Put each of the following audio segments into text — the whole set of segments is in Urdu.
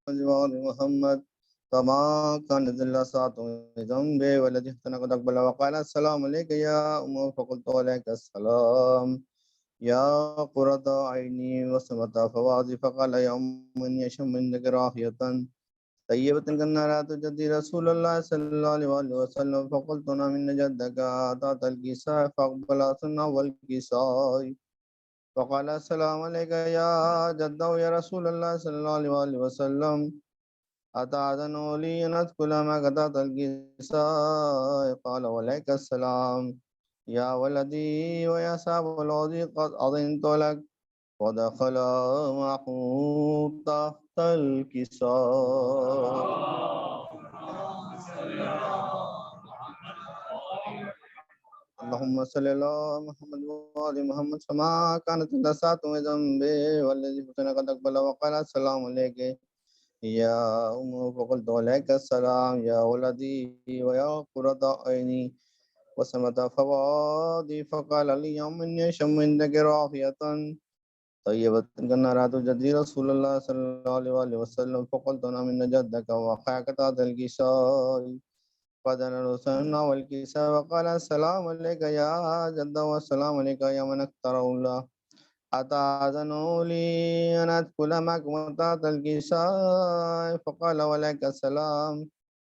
وآل محمد كما كانت الصلاة ذنب والذي اختنقت أقبل وقال السلام عليك يا أم فقلت عليك السلام يا قرة عيني وسمت فوازي فقال يا أم إني أشم عندك راحية طيبة كالنارات جدي رسول الله صلى الله عليه وسلم فقلت أنا من جدك أتات الكساء فأقبل أصنع والكساء فقال السلام عليك يا جده يا رسول الله صلى الله عليه وسلم أتأذن لي أن أدخل معك تحت الكساء قال وعليك السلام يا ولدي ويا صاحب الوضي قد أذنت لك ودخل معه تحت الكساء. اللهم صل على محمد وآل محمد كما كانت الساعة ذنبي والذي فتن قد أقبل وقال السلام عليك يا أم فقلت عليك السلام يا ولدي ويا قرة عيني وسمت فوادي فقال لي يوم إني شم عندك راحية طيبة كالنارات جدي رسول الله صلى الله عليه وسلم فقلت أنا من جدك وأخاك تحت الكساء فدنا رسولنا والكساء وقال السلام عليك يا جد والسلام عليك يا من اختار الله أتأذن لي أن أدخل معك تحت الكساء فقال وعليك السلام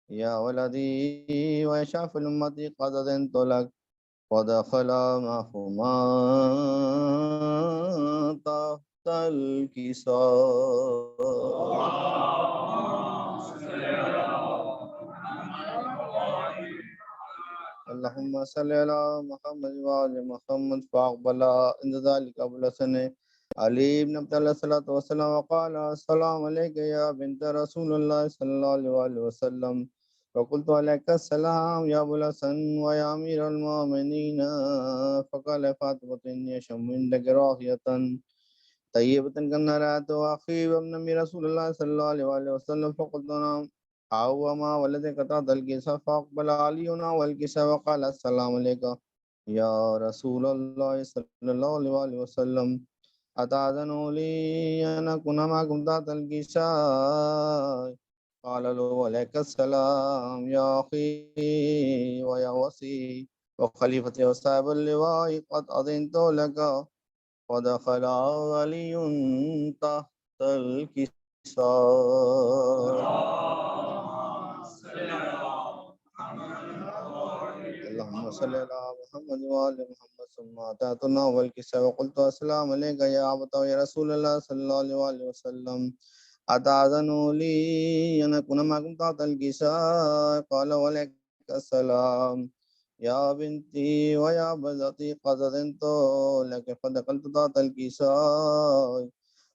يا ولدي ويشاف الأمة قد أذنت لك ودخل معهما تحت الكساء. اللهم صل على محمد وآل محمد فأقبل عند ذلك أبو الحسن علي بن عبد الله الصلاة والسلام وقال السلام عليك يا بنت رسول الله صلى الله عليه وسلم فقلت عليك السلام يا أبو الحسن ويا أمير المؤمنين فقال فاطمة إني أشم عندك راحية طيبة كالنارات وأخي وابن أمي رسول الله صلى الله عليه وسلم فقلت نعم أو ما ولدك تحت الكساء فأقبل علي والكساء وقال السلام عليك يا رسول الله صلى الله عليه وسلم أتأذن لي أن أكون معكم تحت الكساء قال له عليك السلام يا أخي ويا وصي وخليفتي وصاحب اللواء قد أذنت لك ودخل علي تحت الكساء. اللهم صل على محمد وآل محمد ثم أتيتنا والكساء وقلت السلام عليك يا عبد يا رسول الله صلى الله عليه وسلم أتأذن لي أن أكون معكم تحت الكساء قال وعليك السلام يا بنتي ويا بنتي قد أذنت لك فدخلت تحت الكساء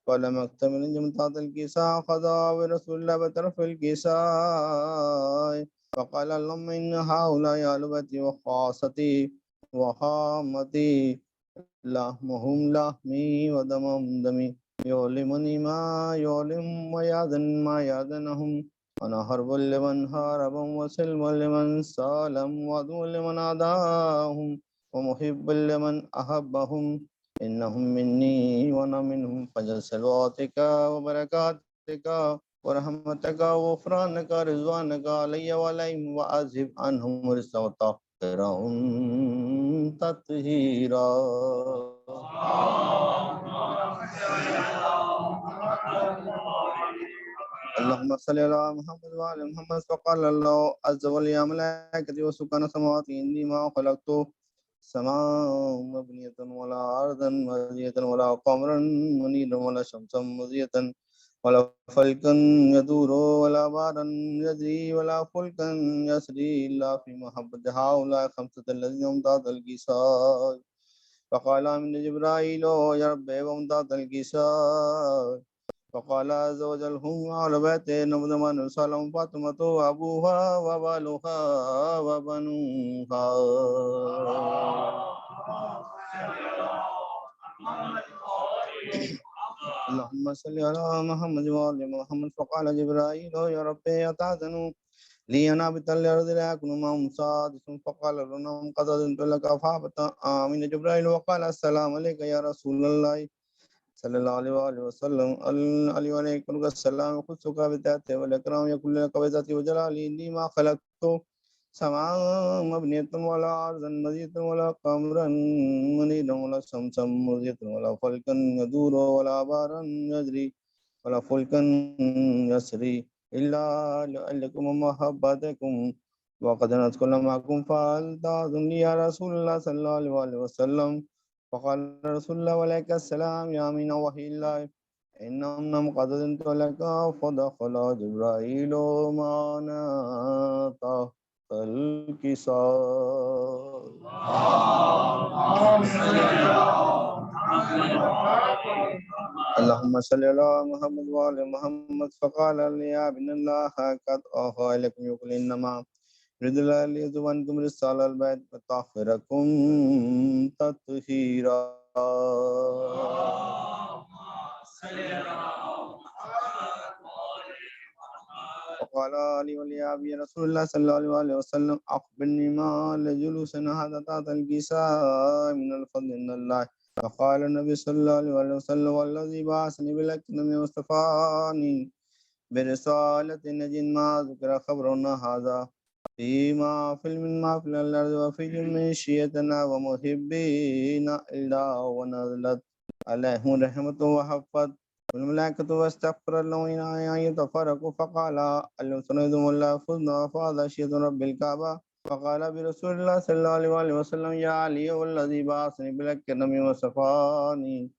فلم أكتمل من تحت الكساء خذا برسول الله بطرف الكساء فقال اللهم إن هؤلاء أهل بيتي وخاصتي وهامتي لحمهم لحمي ودمهم دمي يؤلمني ما يؤلم ويأذن ما يأذنهم أنا حرب لمن حاربهم وسلم لمن سالم وعدو لمن عاداهم ومحب لمن أحبهم إنهم مني وأنا منهم فجل صلواتك وبركاتك ورحمتك وغفرانك رضوانك علي وعليهم وأذهب عنهم الرجس وطهرهم تطهيرا. اللهم صل على محمد وعلى محمد فقال الله عز وجل يا ملائكتي وسكان السماوات إني ما خلقت سماء مبنية ولا أرضا مبنية ولا قمرا منيرا ولا شمسا مضيئة ولا فلكا يدور ولا بارا يجري ولا فلكا يسري إلا في محبة هؤلاء خمسة الذين هم تحت الكساء فقال من جبرائيل يا رب هم تحت الكساء فقال عز وجل هم أهل بيت نبذ من سلم فاطمة وأبوها وبالها وبنوها. اللهم صل على محمد وآل محمد فقال جبرائيل يا رب أتأذن لي أن أبت الأرض لا أكون معهم سادس فقال لهم قد أذنت لك فهبط آمين جبرائيل وقال السلام عليك يا رسول الله صلی اللہ علیہ وآلہ وسلم علی علیکم السلام خصوصا بتاتے والاکرام یکل لك وذاتی وجلالی انی ما خلقت سماء مبنیۃ ولا ارضا مزیدا ولا قمرا منیرا ولا شمسا مضیئا ولا فلکا يدور ولا بارا يجری ولا فلکا يسری الا لعلکم محبتکم وقد نذكر معكم فألتعظني يا رسول الله صلى الله عليه وسلم فقال رسول الله عليك السلام يا من وحي الله إنهم قد أذنت لك فدخل جبرائيل معنا تحت الكساء اللهم صل على محمد وعلى محمد فقال لي يا ابن الله قد أوحى إليكم يقول إنما يريد الله ليذهبنكم رسال البيت ويطهركم تطهيرا وقال لي ولأبي رسول الله صلى الله عليه وسلم أخبرني ما لجلوسنا هذا تحت الكساء من الفضل من الله فقال النبي صلى الله عليه وسلم والذي بعثني بالحق واصطفاني برسالة نجٍ ما ذكر خبرنا هذا فيما في الماء في الأرض وفي مشيتنا ومحبينا إلا ونزلت عليهم رحمة وحفظ والملائكة واستغفر لهم إن يتفرقوا فقال السند ولا فزنا فهذا شيء رب الكعبة فقال برسول الله صلى الله عليه وسلم يا علي والذي بعثني بالحق وصفاني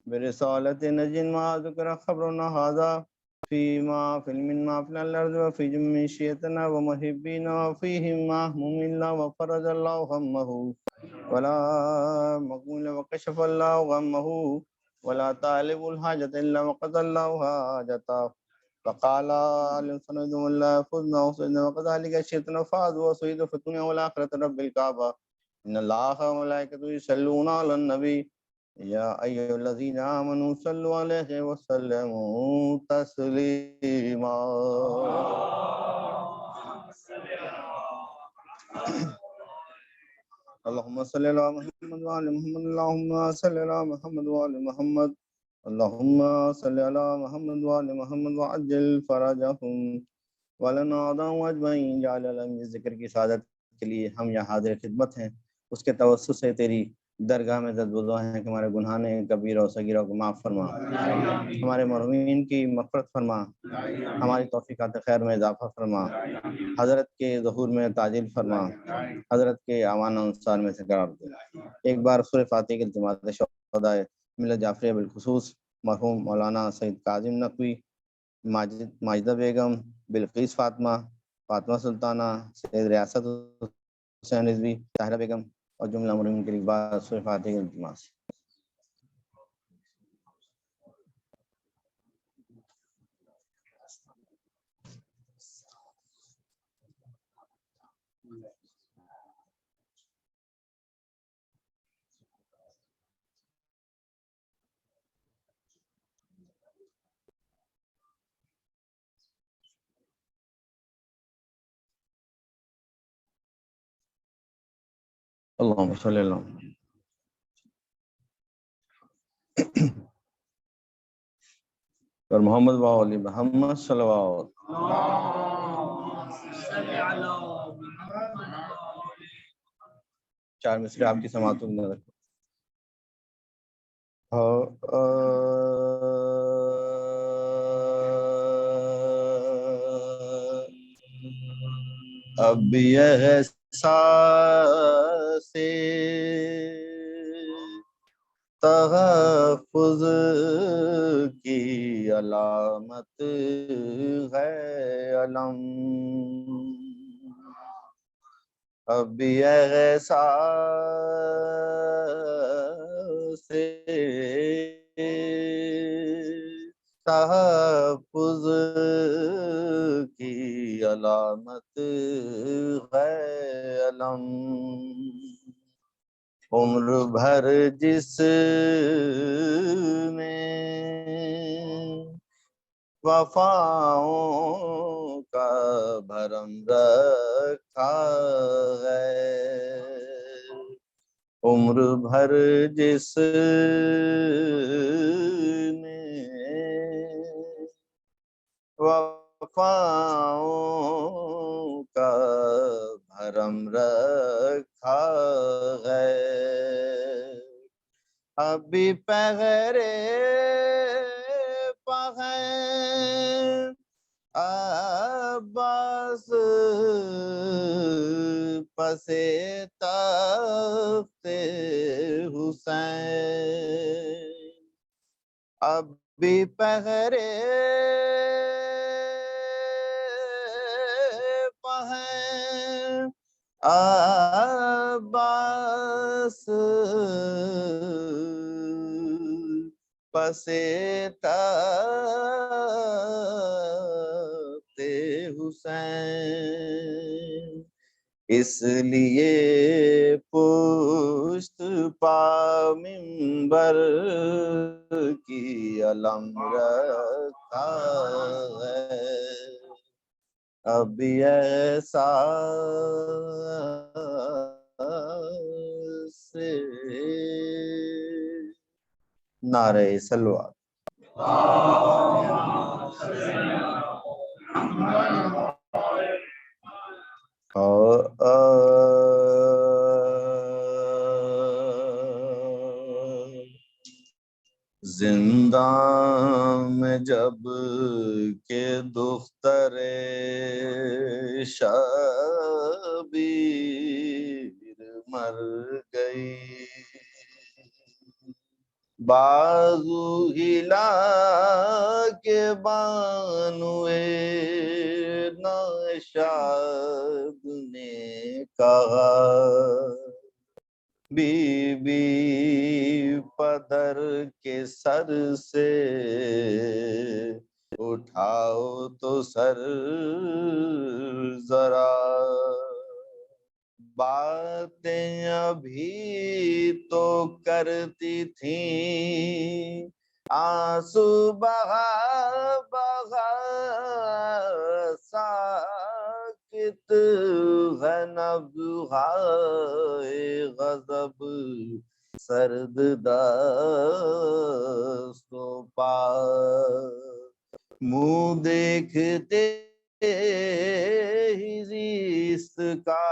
برسالة نجٍ ما ذكر خبرنا هذا فيما في الماء في الأرض وفي مشيتنا ومحبينا وفيهم معهم إلا وفرج الله همه ولا مقبول وكشف الله غمه ولا طالب الحاجة إلا وقضى الله حاجته فقال الإنسان ولا فزنا وصيدنا وكذلك الشيطان فاز وصيد في الدنيا والآخرة رب الكعبة إن الله وملائكته يصلون على النبي يا أيها الذين آمنوا صلوا عليه وسلموا تسليما اللهم صل على محمد وعلى محمد اللهم صل على محمد وعلى محمد اللهم صل على محمد وعلى محمد وعجل فرجهم ولنا أعظم أجمعين جعل علم ذکر کی سعادت کے لیے ہم یہاں حاضر خدمت ہیں اس کے توسط سے تیری درگاہ میں دعا ہیں کہ ہمارے گناہ کبیرہ و صغیرہ کو معاف فرما ہمارے مرحومین کی مغفرت فرما ہماری توفیقات خیر میں اضافہ فرما حضرت کے ظہور میں تعجیل فرما حضرت کے اعوان انصار میں سے قرار دے ایک بار سورہ فاتحہ کے التماس شہدائے ملت جعفریہ بالخصوص مرحوم مولانا سید کاظم نقوی ماجدہ بیگم بلقیس فاطمہ سلطانہ سید ریاست حسین رضوی طاہرہ بیگم اور جملہ مرحومین کے لیے بعد سورہ فاتحہ کے التماس اللہم صلی اللہ اور محمد وعلی محمد صلی اللہ چار مصرے آپ کی سماعتوں میں رکھو اب یہ احساس تحفظ کی علامت ہے علم اب یہ احساس تحفظ کی علامت ہے علم عمر بھر جس نے وفاؤں کا بھرم رکھا ہے عمر بھر جس نے وفاؤں کا بھرم رکھا ہے، اب بھی پہرے پہیں عباس پسے تخت حسین، اب بھی پہرے پہیں عباس پسے تخت حسین، اس لیے پشت پا منبر کی علم رکھا ہے، اب بھی احساس سے نعرہ سلوات۔ زنداں میں جب کہ دختر شبیر مر گئی، بازو ہلا کے بانوئے ناشاد نے کہا، بی بی پدر کے سر سے اٹھاؤ تو سر ذرا، باتیں ابھی تو کرتی تھیں، آنسو بہا بہا ساکت ہے نبضہائے غضب، سرد دست و پا منہ دیکھتے ہی زیست کا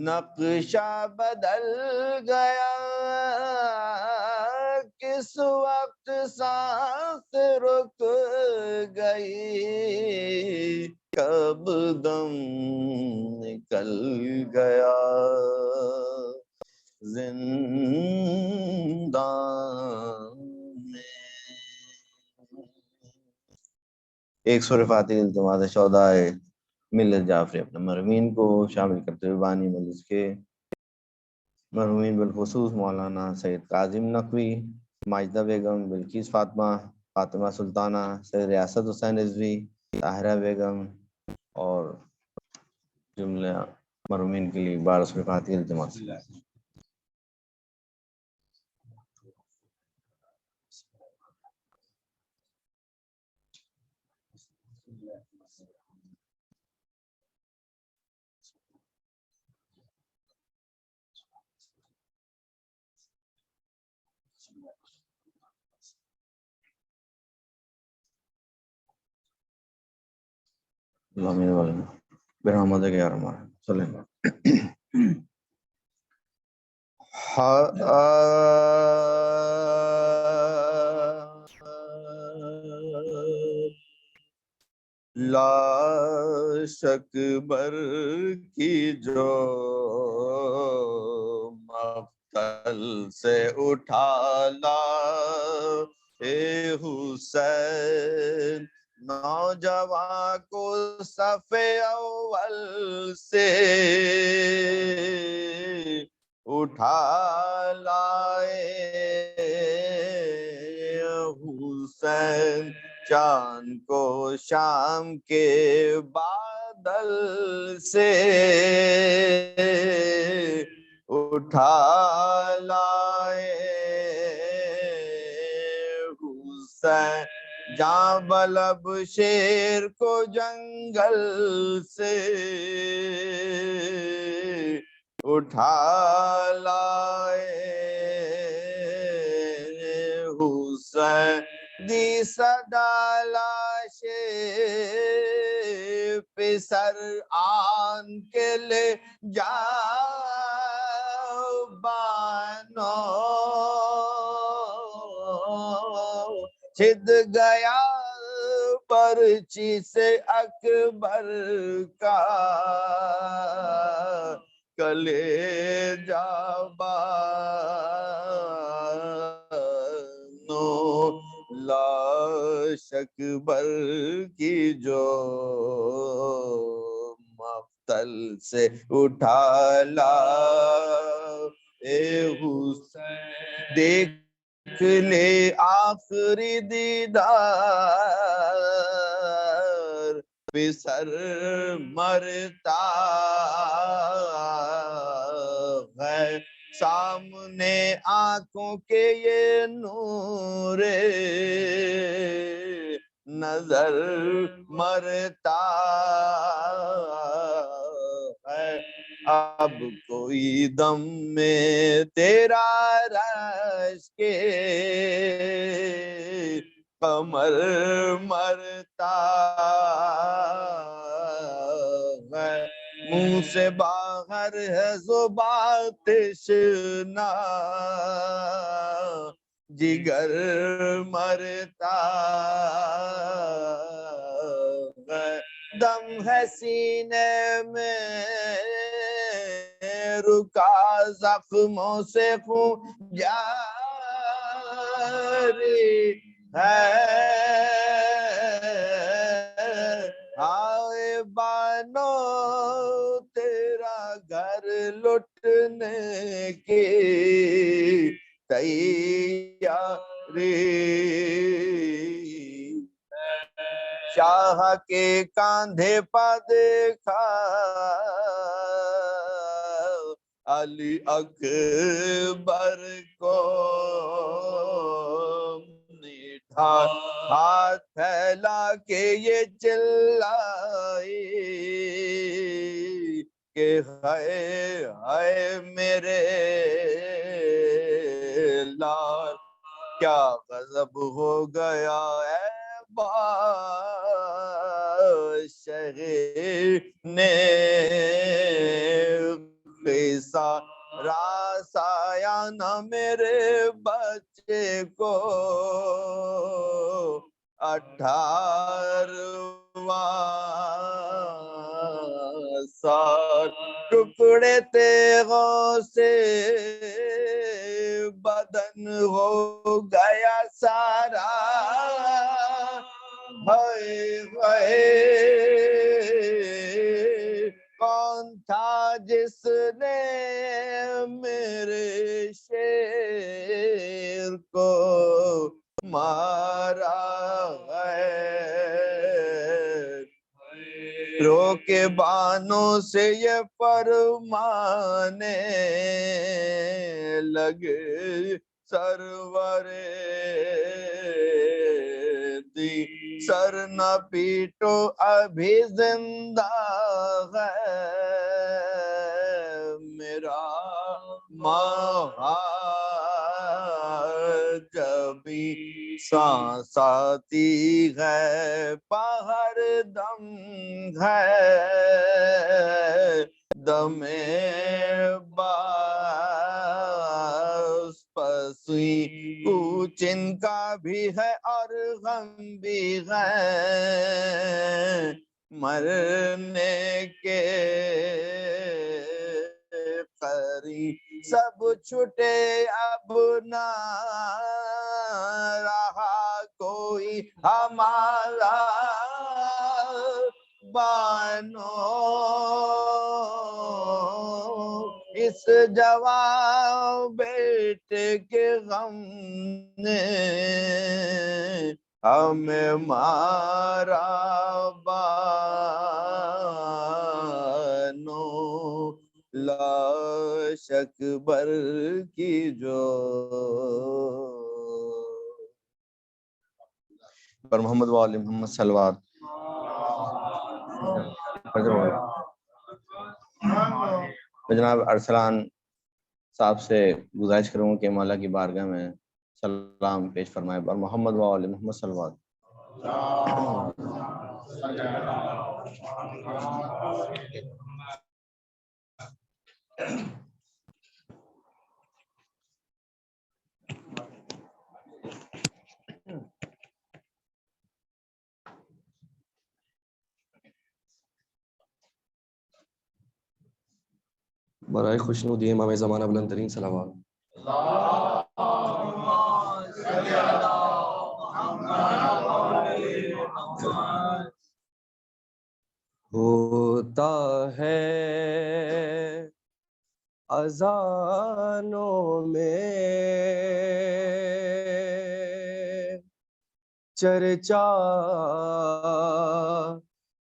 نقشہ بدل گیا، کس وقت سانس رک گئی، کب دم نکل گیا زندان میں۔ ایک سورہ فاتح التماس شہدائے ملت جعفری اپنے مرحومین کو شامل کرتے ہوئے بانی مجلس کے مرحومین بالخصوص مولانا سید کاظم نقوی، ماجدہ بیگم، بلقیس فاطمہ، فاطمہ سلطانہ، سید ریاست حسین رضوی، طاہرہ بیگم اور جملہ مرحومین کے لیے بار سورہ فاتح التماس۔ اللہم والنا برحمتک یا ارحم الراحمین صلی اللہ لاش اکبر کی جو مقتل سے اٹھا لا اے حسین، نوجوان کو صف اول سے اٹھا لائے حسین، چاند کو شام کے بادل سے اٹھا لائے حسین، جاں بلب شیر کو جنگل سے اٹھا لائے حسین دی صدا لاش پہ سر آن کے لے جا بانو چھد گیا پرچی سے اکبر کا کلیجہ بانو لاش اکبر کی جو مقتل سے اٹھا اے حسین دیکھ لے آخری دیدار پہ سر مرتا ہے سامنے آنکھوں کے یہ نور نظر مرتا ہے اب کوئی دم میں تیرا رش کے قمر مرتا ہے منہ سے باہر ہے زبان تشنا جگر مرتا ہے دم ہے سینے میں رکا زخموں سے خون جاری ہے آئے بانو تیرا گھر لٹنے کی تیاری شاہ کے کاندھے پا دیکھا علی اکبر کو میٹھا ہاتھ پھیلا کے یہ چلائی کہ ہائے میرے لال کیا غضب ہو گیا اے بادشاہ نے قصہ راسایا نہ میرے بچے کو 18واں سال ٹکڑے تیغوں سے بدن ہو گیا سارا ہائے ہائے کون تھا جس نے میرے شیر کو مارا ہے رو کے بانوں سے یہ فرمانے لگے سرور دی سر نہ پیٹو ابھی زندہ ہے میرا جبھی سانس آتی ہے باہر دم ہے دم باس پسوئی کچھ ان کا بھی ہے اور غم بھی ہے مرنے کے قریب سب چھٹے اب نہ رہا کوئی ہمارا بانو اس جوان بیٹے کے غم نے ہمیں مارا بانو لاش اکبر کی جو پر محمد وآل محمد صلوات میں جناب ارسلان صاحب سے گزارش کروں گا کہ مولا کی بارگاہ میں سلام پیش فرمائے اور محمد و آل محمد صلی اللہ علیہ برائے خوشنودی امام زمانہ بلند ترین صلوات. ہوتا ہے اذانوں میں چرچا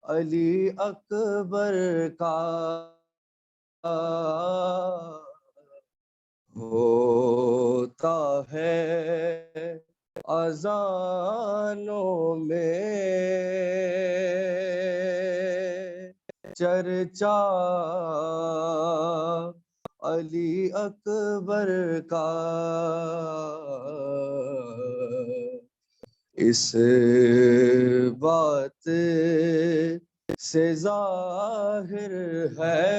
علی اکبر کا، ہوتا ہے اذانوں میں چرچا علی اکبر کا، اس بات سے ظاہر ہے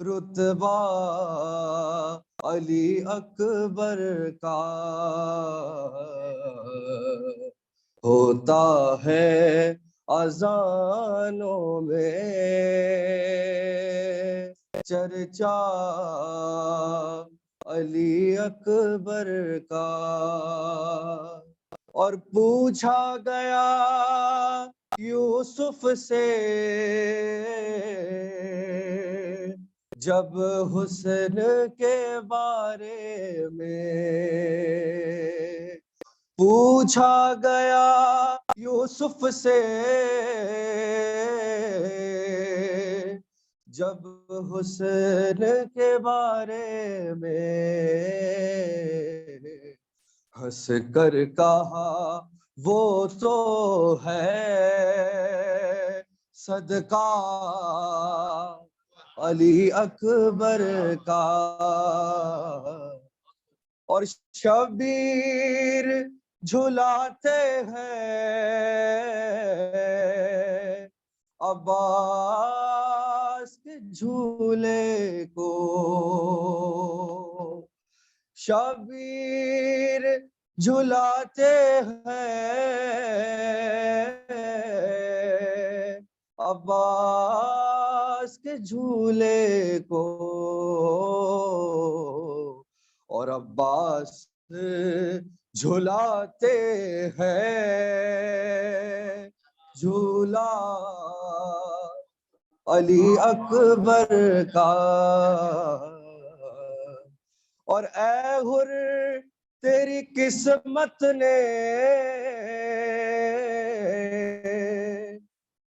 رتبہ علی اکبر کا، ہوتا ہے اذانوں میں چرچا علی اکبر کا، اور پوچھا گیا یوسف سے جب حسن کے بارے میں، پوچھا گیا یوسف سے جب حسن کے بارے میں، ہنس کر کہا وہ تو ہے صدقہ علی اکبر کا، اور شبیر جھلاتے ہیں عباس کے جھولے کو، شبیر جھلاتے ہیں عباس کے جھولے کو، اور عباس جھلاتے ہیں جھولا علی اکبر کا، اور اے حر تیری قسمت نے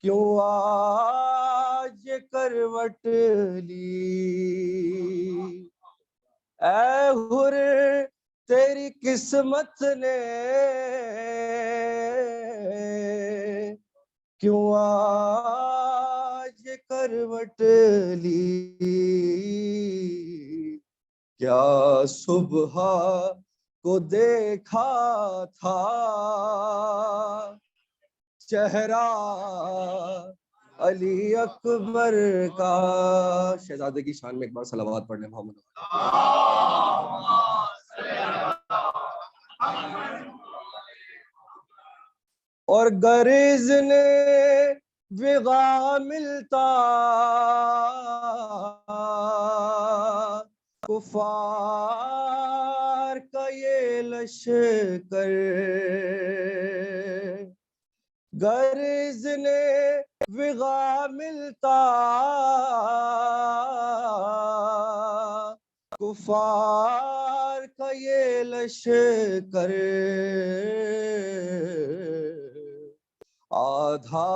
کیوں آج یہ کروٹ لی، اے حر تیری قسمت نے کیوں آج یہ کروٹ لی، کیا صبح کو دیکھا تھا چہرہ علی اکبر کا، شہزادے کی شان میں ایک بار صلوات پڑھ لیں محمد. اور گریز نے وغا ملتا کفار کا یہ لشکر، گریز نے وغا ملتا کفار کا یہ لشکر، آدھا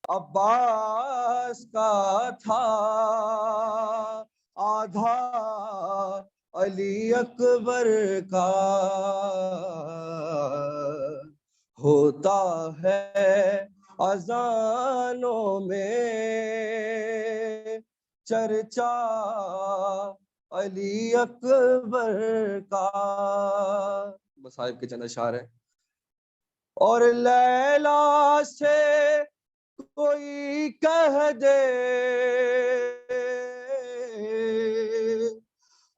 عباس کا تھا آدھا علی اکبر کا، ہوتا ہے اذانوں میں چرچا علی اکبر کا. مصائب کے چند اشعار ہیں. اور لیلا سے کوئی کہہ دے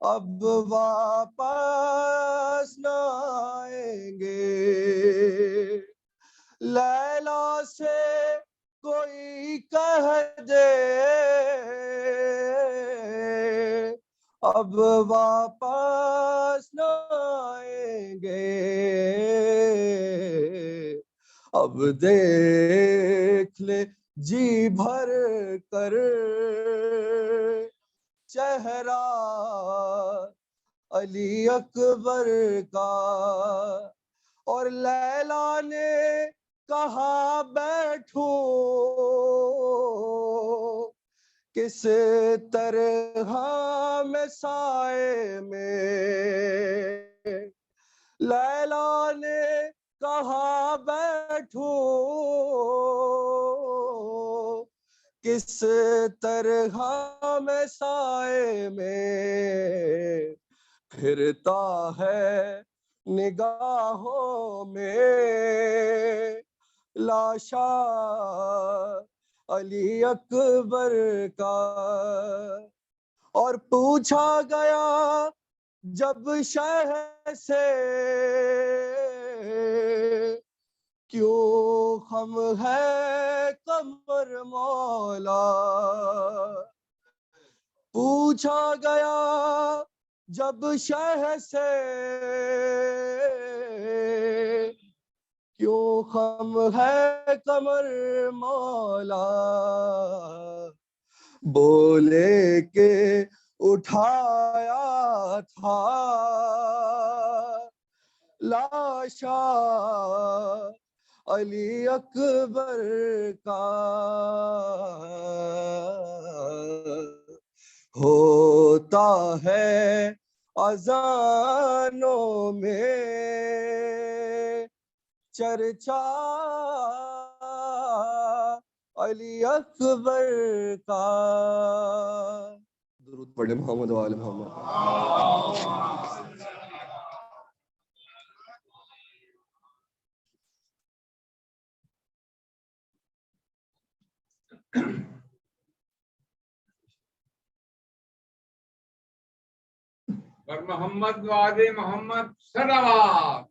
اب واپس نہ آئیں گے. لیلا سے کوئی کہہ دے اب واپس نہ آئیں گے. اب دیکھ لے جی بھر کر چہرہ علی اکبر کا. اور لیلا نے کہا بیٹھوں کس طرح میں سائے میں. لیلا نے کہا بیٹھوں کس طرح میں سائے میں. پھرتا ہے نگاہوں میں لاشا علی اکبر کا. اور پوچھا گیا جب شہ سے کیوں خم ہے قمر مولا. پوچھا گیا جب شہ سے کیوں خم ہے قمر مولا. بولے کہ اٹھایا تھا لاشا علی اکبر کا. ہوتا ہے اذانوں میں چرچا علی اکبر کا. درود پڑھے محمد و آل محمد. پر محمد و آل محمد صلوات.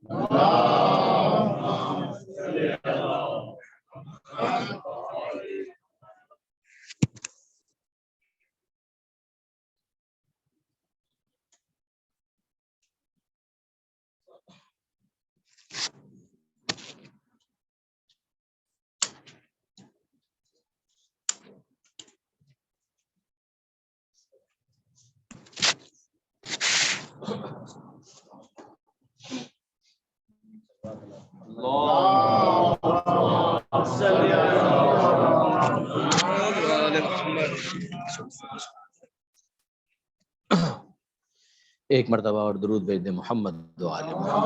ایک مرتبہ اور درود بھیج دیں محمد و آل محمد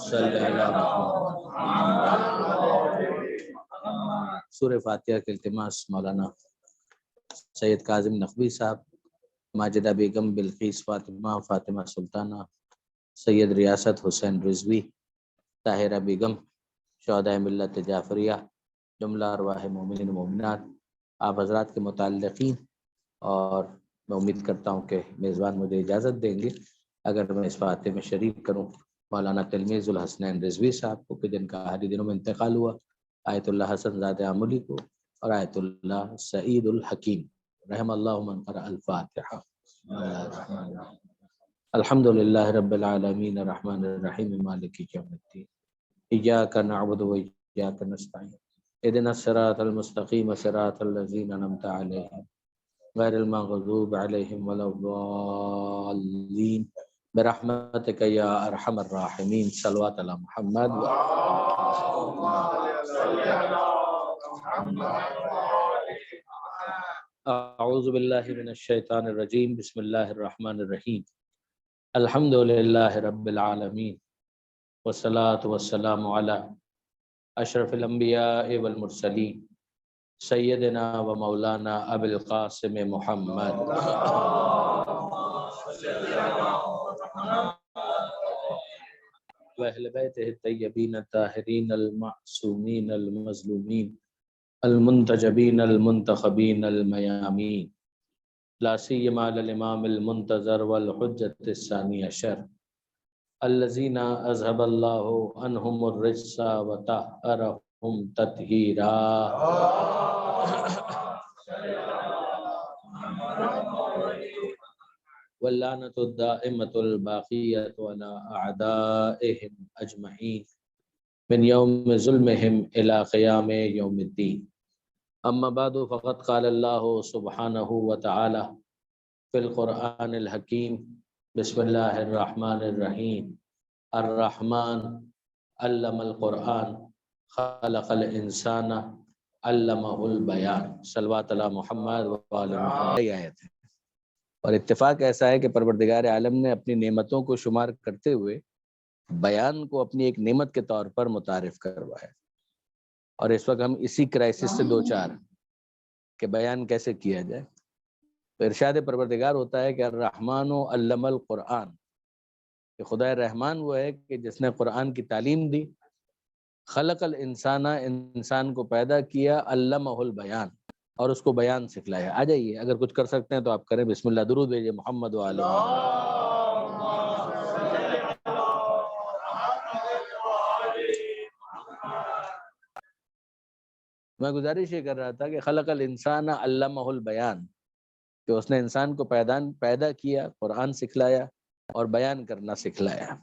صلی اللہ علیہ. سورہ فاتحہ کے التماس مولانا سید کاظم نقوی صاحب، ماجدہ بیگم، بلقیس فاطمہ، فاطمہ سلطانہ، سید ریاست حسین رضوی، طاہرہ بیگم، شہدائے ملت جعفریہ، جملہ ارواح مومنین و مومنات، آپ حضرات کے متعلقین. اور میں امید کرتا ہوں کہ میزبان مجھے اجازت دیں گے اگر میں اس فاتحے میں شریک کروں مولانا تلمیذ الحسنین رضوی صاحب کو، کہ جن کا حال ہی دنوں میں انتقال ہوا، آیت اللہ حسن زادہ عملی کو، اور آیت اللہ سعید الحکیم، رحم اللہ من قرأ الفاتحہ. الحمد للہ رب العالمین الرحمن الرحیم مالک یوم الدین ایاک نعبد و ایاک نستعین اهدنا الصراط المستقیم صراط الذین انعمت علیہم غیر المغضوب علیہم ولا الضالین برحمتک یا ارحم الراحمین. صلوات علی محمد. اعوذ باللہ من الشیطان الرجیم. بسم اللہ الرحمن الرحیم. الحمد للہ رب العالمین والصلاة والسلام علی اشرف الانبیاء والمرسلین سیدنا و مولانا ابو القاسم محمد واہل بیتہ الطیبین الطاہرین المعصومین المظلومین المنتجبین المنتخبین المیامین لا سیما الامام المنتظر والحجۃ الثانی عشر الذین اذهب اللہ عنہم الرجس وطہرہم تطہیرا واللعنۃ الدائمۃ الباقیۃ علی اعدائہم اجمعین من یوم ظلمہم الی قیام یوم الدین اما بعد فقد قال اللہ سبحانہ وتعالی فی القرآن الحکیم بسم اللہ الرحمن الرحیم الرحمن علم القرآن خلق الانسان علمہ البیان صلوات علی محمد وآل محمد. یہ آیت ہے اور اتفاق ایسا ہے کہ پروردگار عالم نے اپنی نعمتوں کو شمار کرتے ہوئے بیان کو اپنی ایک نعمت کے طور پر متعارف کروایا، اور اس وقت ہم اسی کرائسس سے دو چار کہ بیان کیسے کیا جائے. تو ارشاد پروردگار ہوتا ہے کہ الرحمن علم القرآن، کہ خدا رحمان وہ ہے کہ جس نے قرآن کی تعلیم دی. خلق الانسان، انسان کو پیدا کیا، علمہ البیان، اور اس کو بیان سکھلایا. آ جائیے، اگر کچھ کر سکتے ہیں تو آپ کریں. بسم اللہ، درود بھیجئے محمد و آل محمد. میں گزارش یہ کر رہا تھا کہ خلق الانسان علمہ البیان، کہ اس نے انسان کو پیدا کیا، قرآن سکھلایا اور بیان کرنا سکھلایا.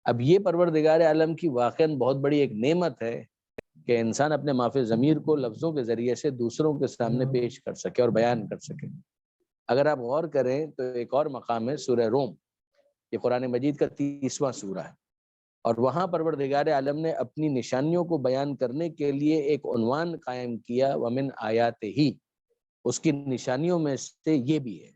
اب یہ پروردگار عالم کی واقعاً بہت بڑی ایک نعمت ہے کہ انسان اپنے مافِ ضمیر کو لفظوں کے ذریعے سے دوسروں کے سامنے پیش کر سکے اور بیان کر سکے. اگر آپ غور کریں تو ایک اور مقام ہے سورہ روم، یہ قرآن مجید کا 30واں سورہ ہے، اور وہاں پروردگار عالم نے اپنی نشانیوں کو بیان کرنے کے لیے ایک عنوان قائم کیا، وَمِنْ آیاتِهِ، اس کی نشانیوں میں سے یہ بھی ہے.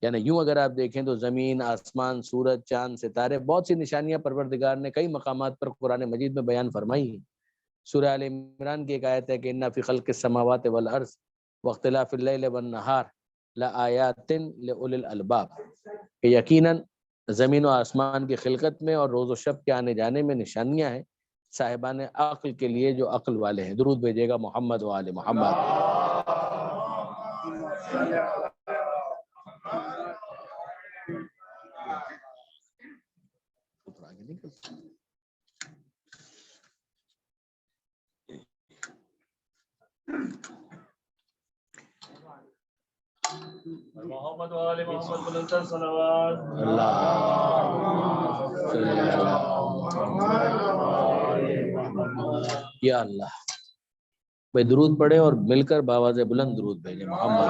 یعنی یوں اگر آپ دیکھیں تو زمین، آسمان، سورج، چاند، ستارے، بہت سی نشانیاں پروردگار نے کئی مقامات پر قرآن مجید میں بیان فرمائی ہیں. سورہ آل عمران کی ایک آیت ہے کہ اِنَّ فِي خَلْقِ السَّمَاوَاتِ وَالْأَرْضِ وَاخْتِلَافِ اللَّيْلِ وَالنَّهَارِ لَآيَاتٍ لِأُولِي الْأَلْبَابِ، کہ یقیناً زمین و آسمان کی خلقت میں اور روز و شب کے آنے جانے میں نشانیاں ہیں صاحبان عقل کے لیے جو عقل والے ہیں. درود بھیجے گا محمد و آل محمد. محمد وآل محمد بلند صلوات. یا اللہ، بھائی درود پڑھے اور مل کر بآواز بلند درود بھیجے محمد.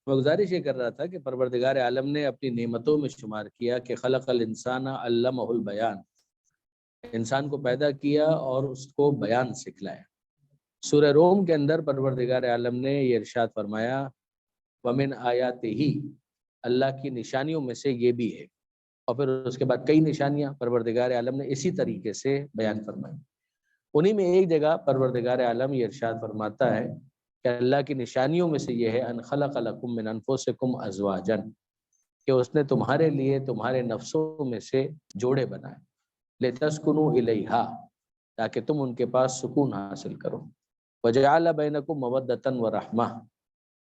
میں گزارش یہ کر رہا تھا کہ پروردگار عالم نے اپنی نعمتوں میں شمار کیا کہ خلق الانسان علمہ البیان، انسان کو پیدا کیا اور اس کو بیان سکھلایا. سورہ روم کے اندر پروردگار عالم نے یہ ارشاد فرمایا وَمِنْ آیَاتِهِ، اللہ کی نشانیوں میں سے یہ بھی ہے. اور پھر اس کے بعد کئی نشانیاں پروردگار عالم نے اسی طریقے سے بیان فرمائی. انہی میں ایک جگہ پروردگار عالم یہ ارشاد فرماتا ہے کہ اللہ کی نشانیوں میں سے یہ ہے ان خلق لکم من انفسکم ازواجا، کہ اس نے تمہارے لیے تمہارے نفسوں میں سے جوڑے بنائے، لتسکنوا الیہا، تاکہ تم ان کے پاس سکون حاصل کرو، وجعل بینکم مودۃ ورحمہ،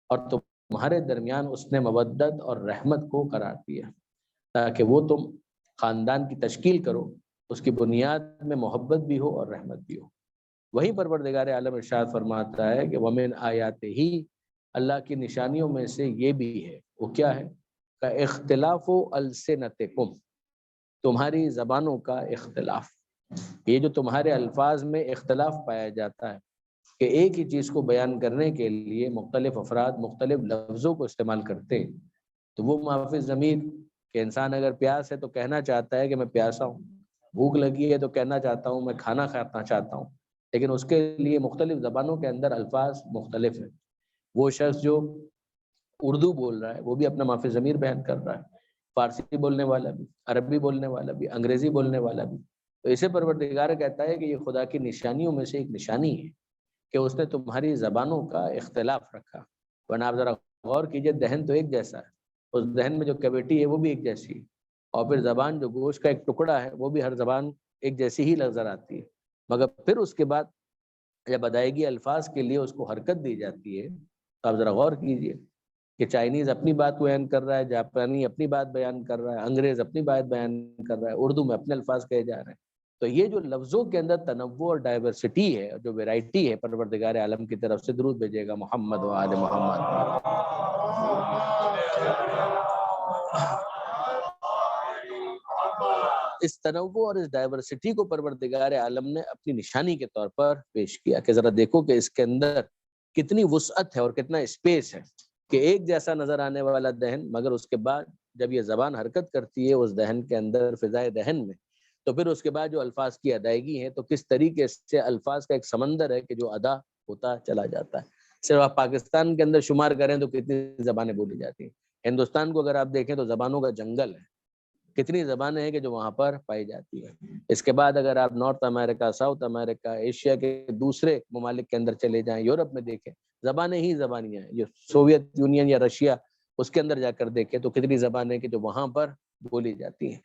اور تمہارے درمیان اس نے مودت اور رحمت کو قرار دیا تاکہ وہ تم خاندان کی تشکیل کرو، اس کی بنیاد میں محبت بھی ہو اور رحمت بھی ہو. وہیں پروردگار عالم ارشاد فرماتا ہے کہ وَمِنْ آیَاتِهِ، اللہ کی نشانیوں میں سے یہ بھی ہے. وہ کیا ہے؟ کہ اختلاف السنتکم، تمہاری زبانوں کا اختلاف. یہ جو تمہارے الفاظ میں اختلاف پایا جاتا ہے کہ ایک ہی چیز کو بیان کرنے کے لیے مختلف افراد مختلف لفظوں کو استعمال کرتے ہیں، تو وہ مافِ ضمیر کہ انسان اگر پیاس ہے تو کہنا چاہتا ہے کہ میں پیاسا ہوں، بھوک لگی ہے تو کہنا چاہتا ہوں میں کھانا کھانا چاہتا ہوں، لیکن اس کے لیے مختلف زبانوں کے اندر الفاظ مختلف ہیں. وہ شخص جو اردو بول رہا ہے وہ بھی اپنا مافِ ضمیر بیان کر رہا ہے، فارسی بولنے والا بھی، عربی بولنے والا بھی، انگریزی بولنے والا بھی۔ تو اسے پروردگار کہتا ہے کہ یہ خدا کی نشانیوں میں سے ایک نشانی ہے کہ اس نے تمہاری زبانوں کا اختلاف رکھا، ورنہ آپ ذرا غور کیجئے، دہن تو ایک جیسا ہے، اس دہن میں جو کیویٹی ہے وہ بھی ایک جیسی ہے، اور پھر زبان جو گوشت کا ایک ٹکڑا ہے وہ بھی ہر زبان ایک جیسی ہی نظر آتی ہے، مگر پھر اس کے بعد جب ادائیگی الفاظ کے لیے اس کو حرکت دی جاتی ہے تو آپ ذرا غور کیجئے کہ چائنیز اپنی بات بیان کر رہا ہے، جاپانی اپنی بات بیان کر رہا ہے، انگریز اپنی بات بیان کر رہا ہے، اردو میں اپنے الفاظ کہے جا رہے ہیں۔ تو یہ جو لفظوں کے اندر تنوع اور ڈائیورسٹی ہے، جو ویرائٹی ہے، پروردگار عالم کی طرف سے درود بھیجے گا محمد و آل محمد۔ اس تنوع اور اس ڈائیورسٹی کو پروردگار عالم نے اپنی نشانی کے طور پر پیش کیا کہ ذرا دیکھو کہ اس کے اندر کتنی وسعت ہے اور کتنا اسپیس ہے، کہ ایک جیسا نظر آنے والا دہن، مگر اس کے بعد جب یہ زبان حرکت کرتی ہے اس دہن کے اندر، فضائے دہن میں، تو پھر اس کے بعد جو الفاظ کی ادائیگی ہے تو کس طریقے سے الفاظ کا ایک سمندر ہے کہ جو ادا ہوتا چلا جاتا ہے۔ صرف آپ پاکستان کے اندر شمار کریں تو کتنی زبانیں بولی جاتی ہیں، ہندوستان کو اگر آپ دیکھیں تو زبانوں کا جنگل ہے، کتنی زبانیں ہیں کہ جو وہاں پر پائی جاتی ہیں۔ اس کے بعد اگر آپ نارتھ امریکہ، ساؤتھ امریکہ، ایشیا کے دوسرے ممالک کے اندر چلے جائیں، یورپ میں دیکھیں، زبانیں ہی زبانیاں ہیں۔ یہ سوویت یونین یا رشیا، اس کے اندر جا کر دیکھیں تو کتنی زبانیں کہ جو وہاں پر بولی جاتی ہیں۔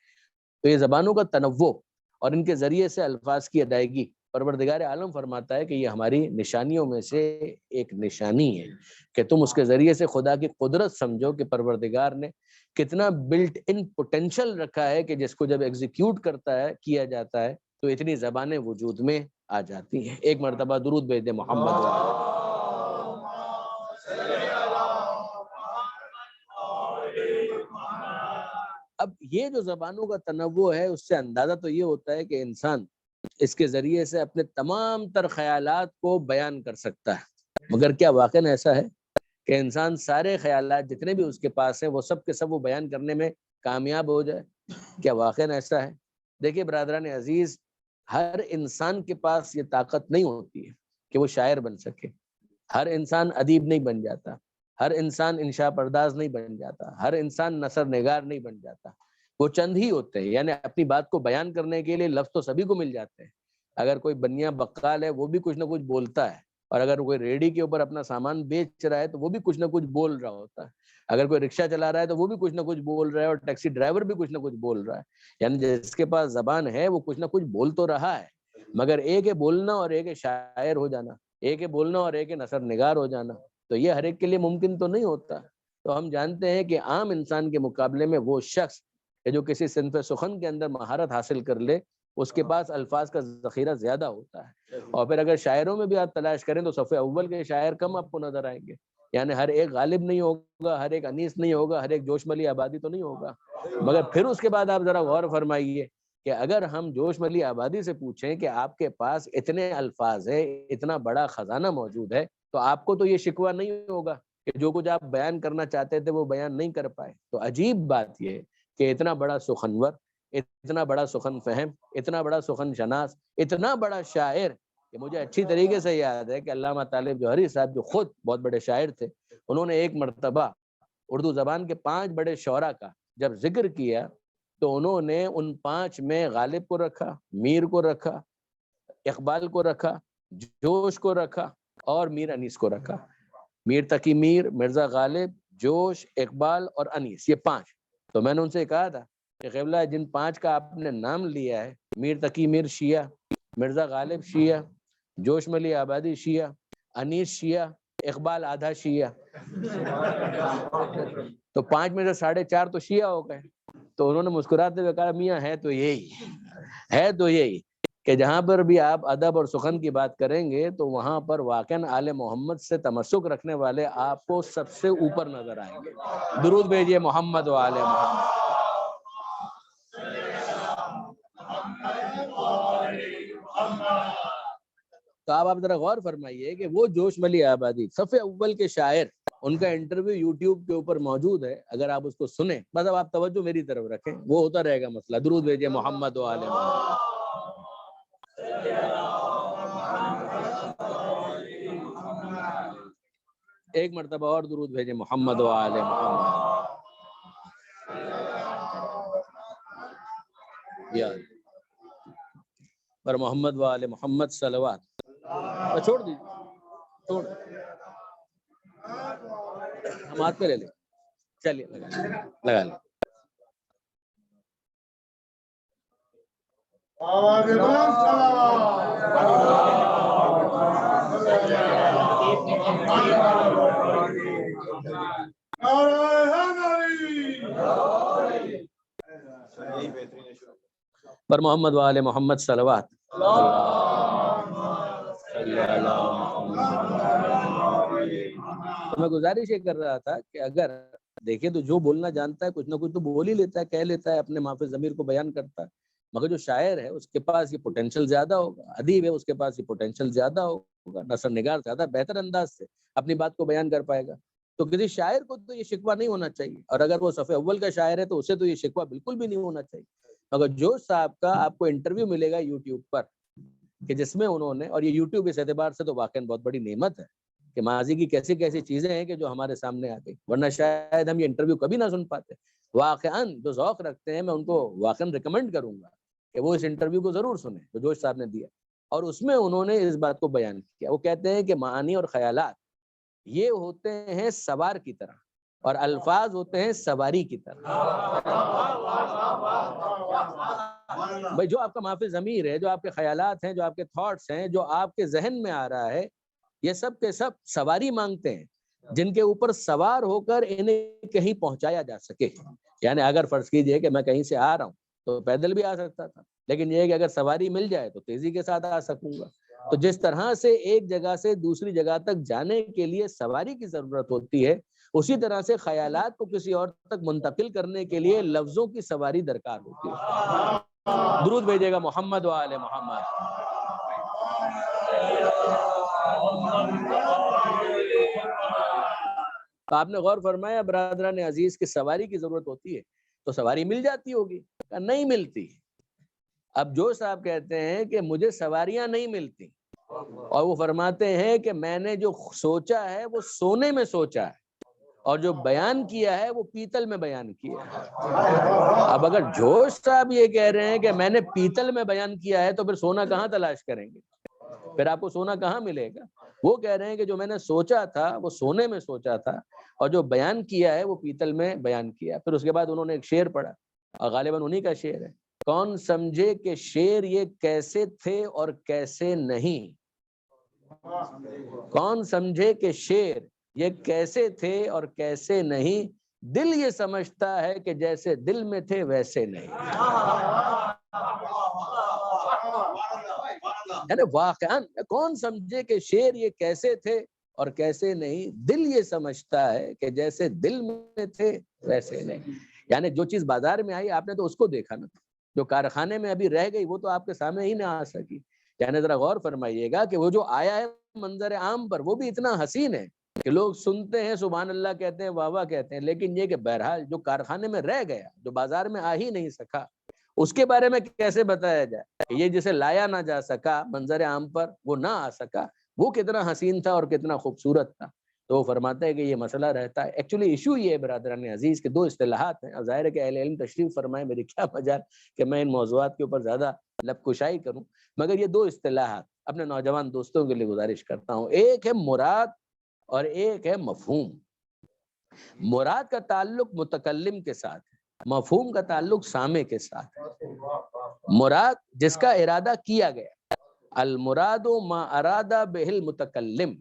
تو یہ زبانوں کا تنوع اور ان کے ذریعے سے الفاظ کی ادائیگی، پروردگار عالم فرماتا ہے کہ یہ ہماری نشانیوں میں سے ایک نشانی ہے کہ تم اس کے ذریعے سے خدا کی قدرت سمجھو کہ پروردگار نے کتنا بلٹ ان پوٹینشل رکھا ہے کہ جس کو جب ایگزیکیوٹ کرتا ہے، کیا جاتا ہے، تو اتنی زبانیں وجود میں آ جاتی ہیں۔ ایک مرتبہ درود بھیج دیں محمد وعلیہ۔ اب یہ جو زبانوں کا تنوع ہے اس سے اندازہ تو یہ ہوتا ہے کہ انسان اس کے ذریعے سے اپنے تمام تر خیالات کو بیان کر سکتا ہے، مگر کیا واقعاً ایسا ہے کہ انسان سارے خیالات جتنے بھی اس کے پاس ہیں وہ سب کے سب وہ بیان کرنے میں کامیاب ہو جائے؟ کیا واقعاً ایسا ہے؟ دیکھیے برادران عزیز، ہر انسان کے پاس یہ طاقت نہیں ہوتی ہے کہ وہ شاعر بن سکے، ہر انسان ادیب نہیں بن جاتا، ہر انسان انشاء پرداز نہیں بن جاتا، ہر انسان نثر نگار نہیں بن جاتا، وہ چند ہی ہوتے ہیں۔ یعنی اپنی بات کو بیان کرنے کے لیے لفظ تو سبھی کو مل جاتے ہیں، اگر کوئی بنیا بقال ہے وہ بھی کچھ نہ کچھ بولتا ہے، اور اگر کوئی ریڑھی کے اوپر اپنا سامان بیچ رہا ہے تو وہ بھی کچھ نہ کچھ بول رہا ہوتا ہے، اگر کوئی رکشہ چلا رہا ہے تو وہ بھی کچھ نہ کچھ بول رہا ہے، اور ٹیکسی ڈرائیور بھی کچھ نہ کچھ بول رہا ہے۔ یعنی جس کے پاس زبان ہے وہ کچھ نہ کچھ بول تو رہا ہے، مگر ایک ہے بولنا اور ایک ہے شاعر ہو جانا، ایک ہے بولنا اور ایک ہے نثر نگار ہو جانا، تو یہ ہر ایک کے لیے ممکن تو نہیں ہوتا۔ تو ہم جانتے ہیں کہ عام انسان کے مقابلے میں وہ شخص جو کسی صنف سخن کے اندر مہارت حاصل کر لے، اس کے پاس الفاظ کا ذخیرہ زیادہ ہوتا ہے۔ اور پھر اگر شاعروں میں بھی آپ تلاش کریں تو صف اول کے شاعر کم آپ کو نظر آئیں گے، یعنی ہر ایک غالب نہیں ہوگا، ہر ایک انیس نہیں ہوگا، ہر ایک جوش ملی آبادی تو نہیں ہوگا، مگر پھر اس کے بعد آپ ذرا غور فرمائیے کہ اگر ہم جوش ملی آبادی سے پوچھیں کہ آپ کے پاس اتنے الفاظ ہیں، اتنا بڑا خزانہ موجود ہے، تو آپ کو تو یہ شکوہ نہیں ہوگا کہ جو کچھ آپ بیان کرنا چاہتے تھے وہ بیان نہیں کر پائے۔ تو عجیب بات یہ ہے کہ اتنا بڑا سخنور، اتنا بڑا سخن فہم، اتنا بڑا سخن شناس، اتنا بڑا شاعر، کہ مجھے اچھی طریقے سے یاد ہے کہ علامہ طالب جوہری صاحب جو خود بہت بڑے شاعر تھے، انہوں نے ایک مرتبہ اردو زبان کے 5 بڑے شعراء کا جب ذکر کیا تو انہوں نے ان 5 میں غالب کو رکھا، میر کو رکھا، اقبال کو رکھا، جوش کو رکھا اور میر انیس کو رکھا۔ میر تقی میر، مرزا غالب، جوش، اقبال اور انیس، یہ 5۔ تو میں نے ان سے کہا تھا کہ قبلہ جن 5 کا آپ نے نام لیا ہے، میر تقی میر شیعہ، مرزا غالب شیعہ، جوش ملی آبادی شیعہ، انیس شیعہ، اقبال آدھا شیعہ، تو 5 میں سے 4.5 تو شیعہ ہو گئے۔ تو انہوں نے مسکراتے ہوئے کہا میاں ہے تو یہی کہ جہاں پر بھی آپ ادب اور سخن کی بات کریں گے تو وہاں پر واقعاً آل محمد سے تمسک رکھنے والے آپ کو سب سے اوپر نظر آئیں گے۔ درود بھیجیے محمد و آل محمد۔ تو آپ ذرا غور فرمائیے کہ وہ جوش ملی آبادی صف اول کے شاعر، ان کا انٹرویو یوٹیوب کے اوپر موجود ہے، اگر آپ اس کو سنیں، بس اب آپ توجہ میری طرف رکھیں، وہ ہوتا رہے گا مسئلہ۔ درود بھیجیے محمد و آل محمد۔ ایک مرتبہ اور درود بھیجے محمد و آل محمد۔ یا پر محمد و آل محمد صلوات. چھوڑ دیجیے، چھوڑ، ہم ہاتھ پہ لے لیں. چلیے لگا لیں. پر محمد و آل محمد صلوات. تو میں گزارش یہ کر رہا تھا کہ اگر دیکھیں تو جو بولنا جانتا ہے کچھ نہ کچھ تو بول ہی لیتا ہے، کہہ لیتا ہے، اپنے ما فی ضمیر کو بیان کرتا ہے. مگر جو شاعر ہے اس کے پاس یہ پوٹینشیل زیادہ ہوگا، ادیب ہے اس کے پاس یہ پوٹینشیل زیادہ ہوگا، نثر نگار زیادہ بہتر انداز سے اپنی بات کو بیان کر پائے گا. تو کسی شاعر کو تو یہ شکوہ نہیں ہونا چاہیے، اور اگر وہ صف اول کا شاعر ہے تو اسے تو یہ شکوہ بالکل بھی نہیں ہونا چاہیے. مگر جوش صاحب کا آپ کو انٹرویو ملے گا یوٹیوب پر کہ جس میں انہوں نے، اور یہ یوٹیوب اس اعتبار سے تو واقعاً بہت بڑی نعمت ہے کہ ماضی کی کیسی کیسی چیزیں ہیں کہ جو ہمارے سامنے آ گئی، ورنہ شاید ہم یہ انٹرویو کبھی نہ سن پاتے. واقعاً جو ذوق رکھتے ہیں میں ان کو واقعاً ریکمینڈ کروں گا کہ وہ اس انٹرویو کو ضرور سنیں جو جوش صاحب نے دیا. اور اس میں انہوں نے اس بات کو بیان کیا. وہ کہتے ہیں کہ معانی اور خیالات یہ ہوتے ہیں سوار کی طرح اور الفاظ ہوتے ہیں سواری کی طرح. بھائی جو آپ کا ما فی ضمیر ہے، جو آپ کے خیالات ہیں، جو آپ کے تھاٹس ہیں، جو آپ کے ذہن میں آ رہا ہے، یہ سب کے سب سواری مانگتے ہیں جن کے اوپر سوار ہو کر انہیں کہیں پہنچایا جا سکے. یعنی اگر فرض کیجئے کہ میں کہیں سے آ رہا ہوں تو پیدل بھی آ سکتا تھا، لیکن یہ کہ اگر سواری مل جائے تو تیزی کے ساتھ آ سکوں گا. تو جس طرح سے ایک جگہ سے دوسری جگہ تک جانے کے لیے سواری کی ضرورت ہوتی ہے، اسی طرح سے خیالات کو کسی اور تک منتقل کرنے کے لیے لفظوں کی سواری درکار ہوتی ہے. درود بھیجے گا محمد و آل محمد. تو آپ نے غور فرمایا برادران عزیز کی سواری کی ضرورت ہوتی ہے تو سواری مل جاتی ہوگی؟ نہیں ملتی. اب جو صاحب کہتے ہیں کہ مجھے سواریاں نہیں ملتی، اور وہ فرماتے ہیں کہ میں نے جو سوچا ہے وہ سونے میں سوچا ہے اور جو بیان کیا ہے وہ پیتل میں بیان کیا ہے. اب اگر جوش صاحب یہ کہہ رہے ہیں کہ میں نے پیتل میں بیان کیا ہے تو پھر سونا کہاں تلاش کریں گے؟ پھر آپ کو سونا کہاں ملے گا؟ وہ کہہ رہے ہیں کہ جو میں نے سوچا تھا وہ سونے میں سوچا تھا اور جو بیان کیا ہے وہ پیتل میں بیان کیا. پھر اس کے بعد انہوں نے ایک شعر پڑھا اور غالباً انہی کا شعر ہے. کون سمجھے کہ شعر یہ کیسے تھے اور کیسے نہیں، کون سمجھے کہ شعر یہ کیسے تھے اور کیسے نہیں، دل یہ سمجھتا ہے کہ جیسے دل میں تھے ویسے نہیں. یعنی واقعاً کون سمجھے کہ شعر یہ کیسے تھے اور کیسے نہیں، دل یہ سمجھتا ہے کہ جیسے دل میں تھے ویسے نہیں. یعنی جو چیز بازار میں آئی آپ نے تو اس کو دیکھا نا، جو کارخانے میں ابھی رہ گئی وہ تو آپ کے سامنے ہی نہ آ سکی. یعنی ذرا غور فرمائیے گا کہ وہ جو آیا ہے منظر عام پر وہ بھی اتنا حسین ہے کہ لوگ سنتے ہیں سبحان اللہ کہتے ہیں، واہ واہ کہتے ہیں، لیکن یہ کہ بہرحال جو کارخانے میں رہ گیا، جو بازار میں آ ہی نہیں سکا، اس کے بارے میں کیسے بتایا جائے؟ یہ جسے لایا نہ جا سکا منظر عام پر، وہ نہ آ سکا، وہ کتنا حسین تھا اور کتنا خوبصورت تھا. تو وہ فرماتے ہیں کہ یہ مسئلہ رہتا ہے. ایکچولی ایشو یہ ہے برادران عزیز کے دو اصطلاحات ہیں. ظاہر ہے کہ اہل علم تشریف فرمائے، میری کیا مجال کہ میں ان موضوعات کے اوپر زیادہ لب کشائی کروں، مگر یہ دو اصطلاحات اپنے نوجوان دوستوں کے لیے گزارش کرتا ہوں. ایک ہے مراد اور ایک ہے مفہوم. مراد کا تعلق متکلم کے ساتھ ہے، مفہوم کا تعلق سامع کے ساتھ ہے. مراد جس کا ارادہ کیا گیا، المراد ما اراد بہ المتکلم،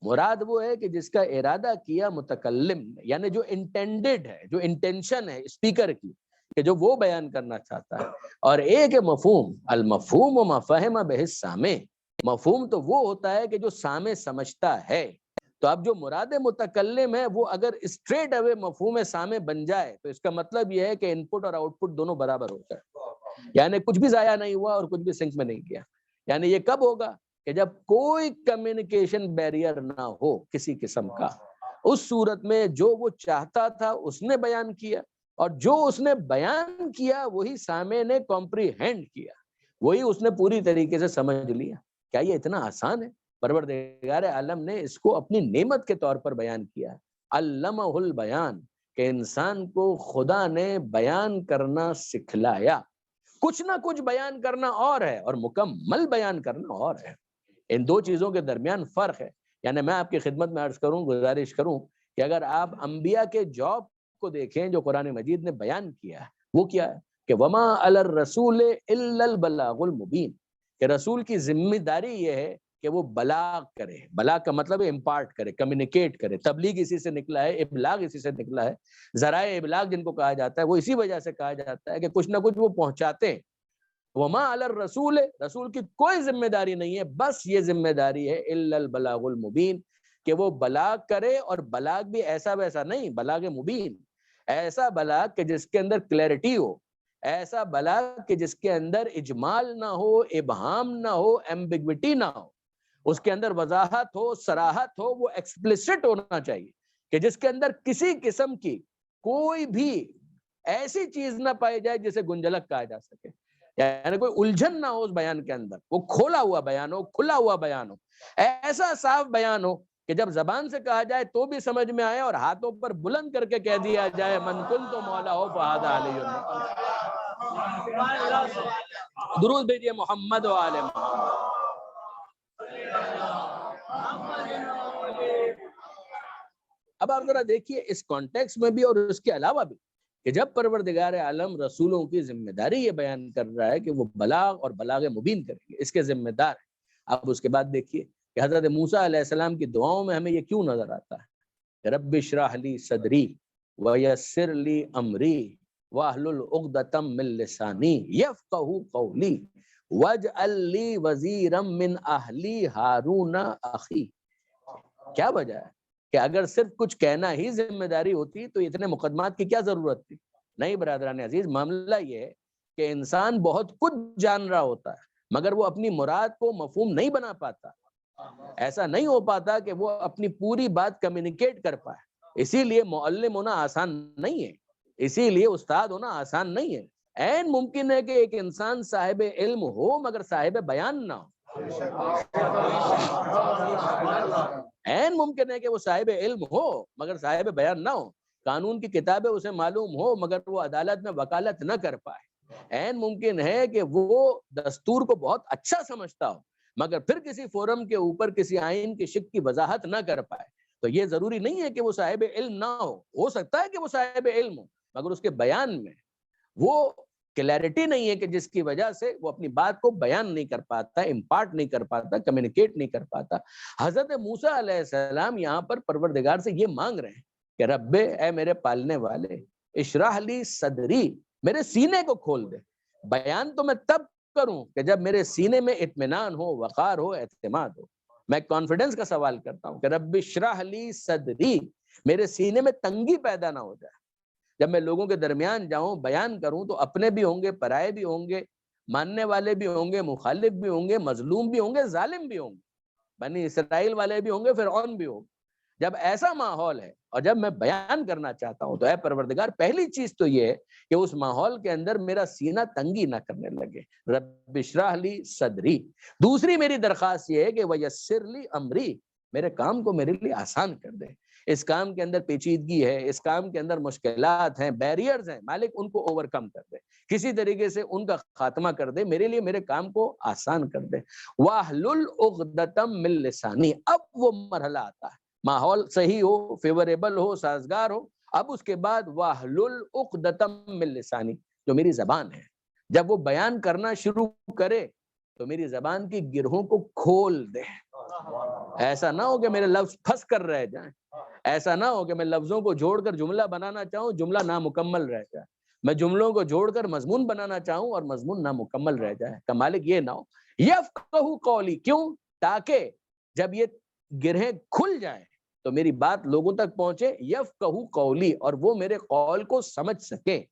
مراد وہ ہے کہ جس کا ارادہ کیا متکلم نے، یعنی جو انٹینڈڈ ہے، جو انٹینشن ہے اسپیکر کی کہ جو وہ بیان کرنا چاہتا ہے. اور ایک ہے مفہوم، المفہوم ما فہم بہ السامع، مفہوم تو وہ ہوتا ہے کہ جو سامع سمجھتا ہے. تو اب جو مراد متکلم ہے وہ اگر اسٹریٹ اوے مفہوم سامع بن جائے تو اس کا مطلب یہ ہے کہ ان پٹ اور آؤٹ پٹ دونوں برابر ہو جائے، یعنی کچھ بھی ضائع نہیں ہوا اور کچھ بھی سنک میں نہیں کیا. یعنی یہ کب ہوگا کہ جب کوئی کمیونیکیشن بیریئر نہ ہو کسی قسم کا. اس صورت میں جو وہ چاہتا تھا اس نے بیان کیا، اور جو اس نے بیان کیا وہی سامع نے کمپریہینڈ کیا، وہی اس نے پوری طریقے سے سمجھ لیا. کیا یہ اتنا آسان ہے؟ پروردگار عالم نے اس کو اپنی نعمت کے طور پر بیان کیا. علمہ البیان، کہ انسان کو خدا نے بیان کرنا سکھلایا. کچھ نہ کچھ بیان کرنا اور ہے اور مکمل بیان کرنا اور ہے. ان دو چیزوں کے درمیان فرق ہے. یعنی میں آپ کی خدمت میں عرض کروں، گزارش کروں کہ اگر آپ انبیاء کے جاب کو دیکھیں جو قرآن مجید نے بیان کیا ہے، وہ کیا ہے کہ وما علی الرسول الا البلاغ المبین، کہ رسول کی ذمہ داری یہ ہے کہ وہ بلاغ کرے. بلاغ کا مطلب ہے امپارٹ کرے، کمیونیکیٹ کرے. تبلیغ اسی سے نکلا ہے، ابلاغ اسی سے نکلا ہے. ذرائع ابلاغ جن کو کہا جاتا ہے وہ اسی وجہ سے کہا جاتا ہے کہ کچھ نہ کچھ وہ پہنچاتے ہیں. وما علی الرسول، رسول کی کوئی ذمہ داری نہیں ہے، بس یہ ذمہ داری ہے الا البلاغ المبین، کہ وہ بلاغ کرے. اور بلاغ بھی ایسا ویسا نہیں، بلاغ مبین، ایسا بلاغ کہ جس کے اندر کلیئرٹی ہو، ایسا بلاغ کہ جس کے اندر اجمال نہ ہو، ابہام نہ ہو، ایمبیگوٹی نہ ہو، اس کے اندر وضاحت ہو، صراحت ہو. وہ ایکسپلیسٹ ہونا چاہیے کہ جس کے اندر کسی قسم کی کوئی بھی ایسی چیز نہ پائی جائے جسے گنجلک کہا جا سکے. یعنی کوئی الجھن نہ ہو اس بیان کے اندر، وہ کھولا ہوا بیان ہو، کھلا ہوا بیان ہو، ایسا صاف بیان ہو کہ جب زبان سے کہا جائے تو بھی سمجھ میں آئے اور ہاتھوں پر بلند کر کے کہہ دیا جائے من کنت مولا ہو فہذا علی. درود بھیجیے محمد و آل محمد. اب آپ ذرا دیکھیے اس کانٹیکس میں بھی اور اس کے علاوہ بھی کہ جب پروردگار عالم رسولوں کی ذمہ داری یہ بیان کر رہا ہے کہ وہ بلاغ اور بلاغ مبین کریں گے، اس کے ذمہ دار ہے. اب اس کے بعد دیکھیے کہ حضرت موسیٰ علیہ السلام کی دعاؤں میں ہمیں یہ کیوں نظر آتا ہے؟ رب اشرح لی صدری ویسر لی امری واحلل عقدۃ من لسانی یفقہوا قولی واجعل لی وزیرا من اہلی ہارون اخی. کیا وجہ ہے کہ اگر صرف کچھ کہنا ہی ذمہ داری ہوتی تو اتنے مقدمات کی کیا ضرورت تھی؟ نہیں برادران عزیز، معاملہ یہ ہے کہ انسان بہت کچھ جان رہا ہوتا ہے مگر وہ اپنی مراد کو مفہوم نہیں بنا پاتا. ایسا نہیں ہو پاتا کہ وہ اپنی پوری بات کمیونیکیٹ کر پائے. اسی لیے معلم ہونا آسان نہیں ہے، اسی لیے استاد ہونا آسان نہیں ہے. عین ممکن ہے کہ ایک انسان صاحب علم ہو مگر صاحب بیان نہ ہو. عین ممکن ہے کہ وہ صاحب علم ہو مگر صاحب بیان نہ ہو. قانون کی کتابیں اسے معلوم ہو مگر وہ عدالت میں وکالت نہ کر پائے. عین ممکن ہے کہ وہ دستور کو بہت اچھا سمجھتا ہو مگر پھر کسی فورم کے اوپر کسی آئین کی شق کی وضاحت نہ کر پائے. تو یہ ضروری نہیں ہے کہ وہ صاحب علم نہ ہو سکتا ہے کہ وہ صاحب علم ہو مگر اس کے بیان میں وہ کلیئرٹی نہیں ہے کہ جس کی وجہ سے وہ اپنی بات کو بیان نہیں کر پاتا، امپارٹ نہیں کر پاتا، کمیونیکیٹ نہیں کر پاتا. حضرت موسیٰ علیہ السلام یہاں پر پروردگار سے یہ مانگ رہے ہیں کہ رب اے میرے پالنے والے، اشرح لی صدری، میرے سینے کو کھول دے. بیان تو میں تب کروں کہ جب میرے سینے میں اطمینان ہو، وقار ہو، اعتماد ہو. میں کانفیڈنس کا سوال کرتا ہوں کہ رب اشرح لی صدری، میرے سینے میں تنگی پیدا نہ ہو جائے. جب میں لوگوں کے درمیان جاؤں، بیان کروں تو اپنے بھی ہوں گے، پرائے بھی ہوں گے، ماننے والے بھی ہوں گے، مخالف بھی ہوں گے، مظلوم بھی ہوں گے، ظالم بھی ہوں گے، بنی اسرائیل والے بھی ہوں گے، فرعون بھی ہوں گے. جب ایسا ماحول ہے اور جب میں بیان کرنا چاہتا ہوں تو اے پروردگار پہلی چیز تو یہ ہے کہ اس ماحول کے اندر میرا سینہ تنگی نہ کرنے لگے. رب اشرح لی صدری. دوسری میری درخواست یہ ہے کہ ویسر لی امری، میرے کام کو میرے لیے آسان کر دے. اس کام کے اندر پیچیدگی ہے، اس کام کے اندر مشکلات ہیں، بیریئرز ہیں، مالک ان کو اوور کم کر دے، کسی طریقے سے ان کا خاتمہ کر دے، میرے لیے میرے کام کو آسان کر دے. واحلل عقدۃ من لسانی. اب وہ مرحلہ آتا ہے، ماحول صحیح ہو، فیوریبل ہو، سازگار ہو. اب اس کے بعد واحلل عقدۃ من لسانی، جو میری زبان ہے، جب وہ بیان کرنا شروع کرے تو میری زبان کی گرہوں کو کھول دے. ایسا نہ ہو کہ میرے لفظ پھنس کر رہ جائیں، ایسا نہ ہو کہ میں لفظوں کو جوڑ کر جملہ بنانا چاہوں، جملہ نامکمل رہ جائے. میں جملوں کو جوڑ کر مضمون بنانا چاہوں اور مضمون نامکمل رہ جائے. کہ مالک یہ نہ ہو. یفقہوا قولی، کیوں؟ تاکہ جب یہ گرہیں کھل جائیں تو میری بات لوگوں تک پہنچے. یفقہوا قولی، اور وہ میرے قول کو سمجھ سکیں.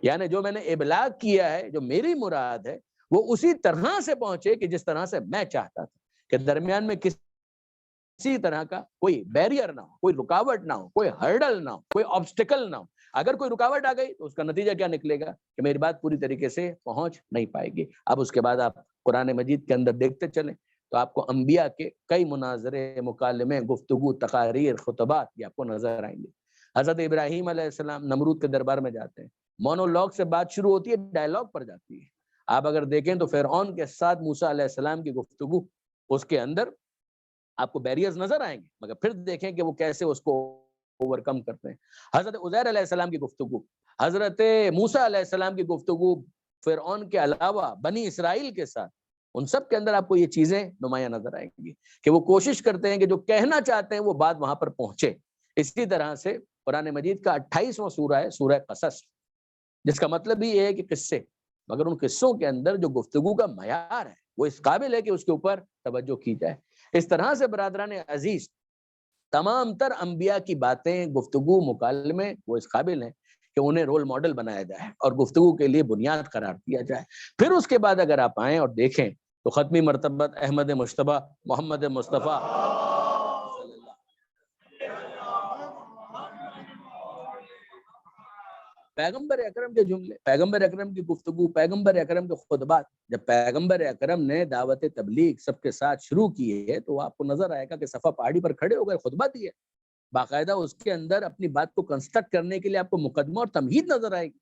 یعنی جو میں نے ابلاغ کیا ہے، جو میری مراد ہے، وہ اسی طرح سے پہنچے کہ جس طرح سے میں چاہتا تھا. کہ درمیان میں کسی طرح کا کوئی بیریئر نہ ہو، کوئی رکاوٹ نہ ہو، کوئی ہرڈل نہ ہو، کوئی آبسٹیکل نہ ہو. اگر کوئی رکاوٹ آ گئی تو اس کا نتیجہ کیا نکلے گا کہ میری بات پوری طریقے سے پہنچ نہیں پائے گی. اب اس کے بعد آپ قرآن مجید کے اندر دیکھتے چلیں تو آپ کو انبیاء کے کئی مناظرے، مکالمے، گفتگو، تقاریر، خطبات یہ آپ کو نظر آئیں گے. حضرت ابراہیم علیہ السلام نمرود کے دربار میں جاتے ہیں، مونولوگ سے بات شروع ہوتی ہے، ڈائلاگ پر جاتی ہے. آپ اگر دیکھیں تو فرعون کے ساتھ موسیٰ علیہ السلام کی گفتگو، اس کے اندر آپ کو بیریئرز نظر آئیں گے، مگر پھر دیکھیں کہ وہ کیسے اس کو اوورکم کرتے ہیں۔ حضرت عزیر علیہ السلام کی گفتگو، حضرت موسیٰ علیہ السلام کی گفتگو فرعون کے علاوہ بنی اسرائیل کے ساتھ، ان سب کے اندر آپ کو یہ چیزیں نمایاں نظر آئیں گی کہ وہ کوشش کرتے ہیں کہ جو کہنا چاہتے ہیں وہ بات وہاں پر پہنچے۔ اسی طرح سے قرآن مجید کا 28واں سورہ ہے سورہ قصص، جس کا مطلب بھی یہ ہے کہ قصے، مگر ان قصوں کے اندر جو گفتگو کا معیار ہے وہ اس قابل ہے کہ اس کے اوپر توجہ کی جائے۔ اس طرح سے برادران عزیز تمام تر انبیاء کی باتیں، گفتگو، مکالمے وہ اس قابل ہیں کہ انہیں رول ماڈل بنایا جائے اور گفتگو کے لیے بنیاد قرار دیا جائے۔ پھر اس کے بعد اگر آپ آئیں اور دیکھیں تو ختمی مرتبت احمد مجتبیٰ محمد مصطفیٰ پیغمبر اکرم کے جملے، پیغمبر اکرم کی گفتگو، پیغمبر اکرم کے خطبات، جب پیغمبر اکرم نے دعوت تبلیغ سب کے ساتھ شروع کی ہے تو آپ کو نظر آئے گا کہ صفا پہاڑی پر کھڑے ہو گئے خطبہ دیے، باقاعدہ اس کے اندر اپنی بات کو کنسٹرکٹ کرنے کے لیے آپ کو مقدمہ اور تمہید نظر آئے گی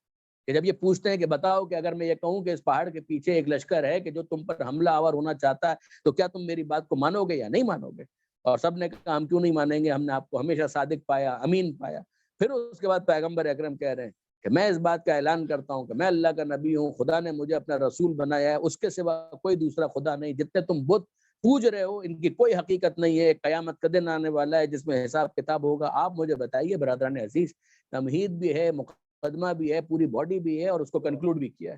کہ جب یہ پوچھتے ہیں کہ بتاؤ کہ اگر میں یہ کہوں کہ اس پہاڑ کے پیچھے ایک لشکر ہے کہ جو تم پر حملہ آور ہونا چاہتا ہے تو کیا تم میری بات کو مانو گے یا نہیں مانو گے؟ اور سب نے کہا ہم کیوں نہیں مانیں گے، ہم نے آپ کو ہمیشہ صادق پایا، امین پایا۔ پھر اس کے بعد پیغمبر اکرم کہہ رہے ہیں کہ میں اس بات کا اعلان کرتا ہوں کہ میں اللہ کا نبی ہوں، خدا نے مجھے اپنا رسول بنایا ہے، اس کے سوا کوئی دوسرا خدا نہیں، جتنے تم بت پوج رہے ہو ان کی کوئی حقیقت نہیں ہے، قیامت کا دن آنے والا ہے جس میں حساب کتاب ہوگا۔ آپ مجھے بتائیے برادران عزیز، تمہید بھی ہے، مقدمہ بھی ہے، پوری باڈی بھی ہے اور اس کو کنکلوڈ بھی کیا ہے،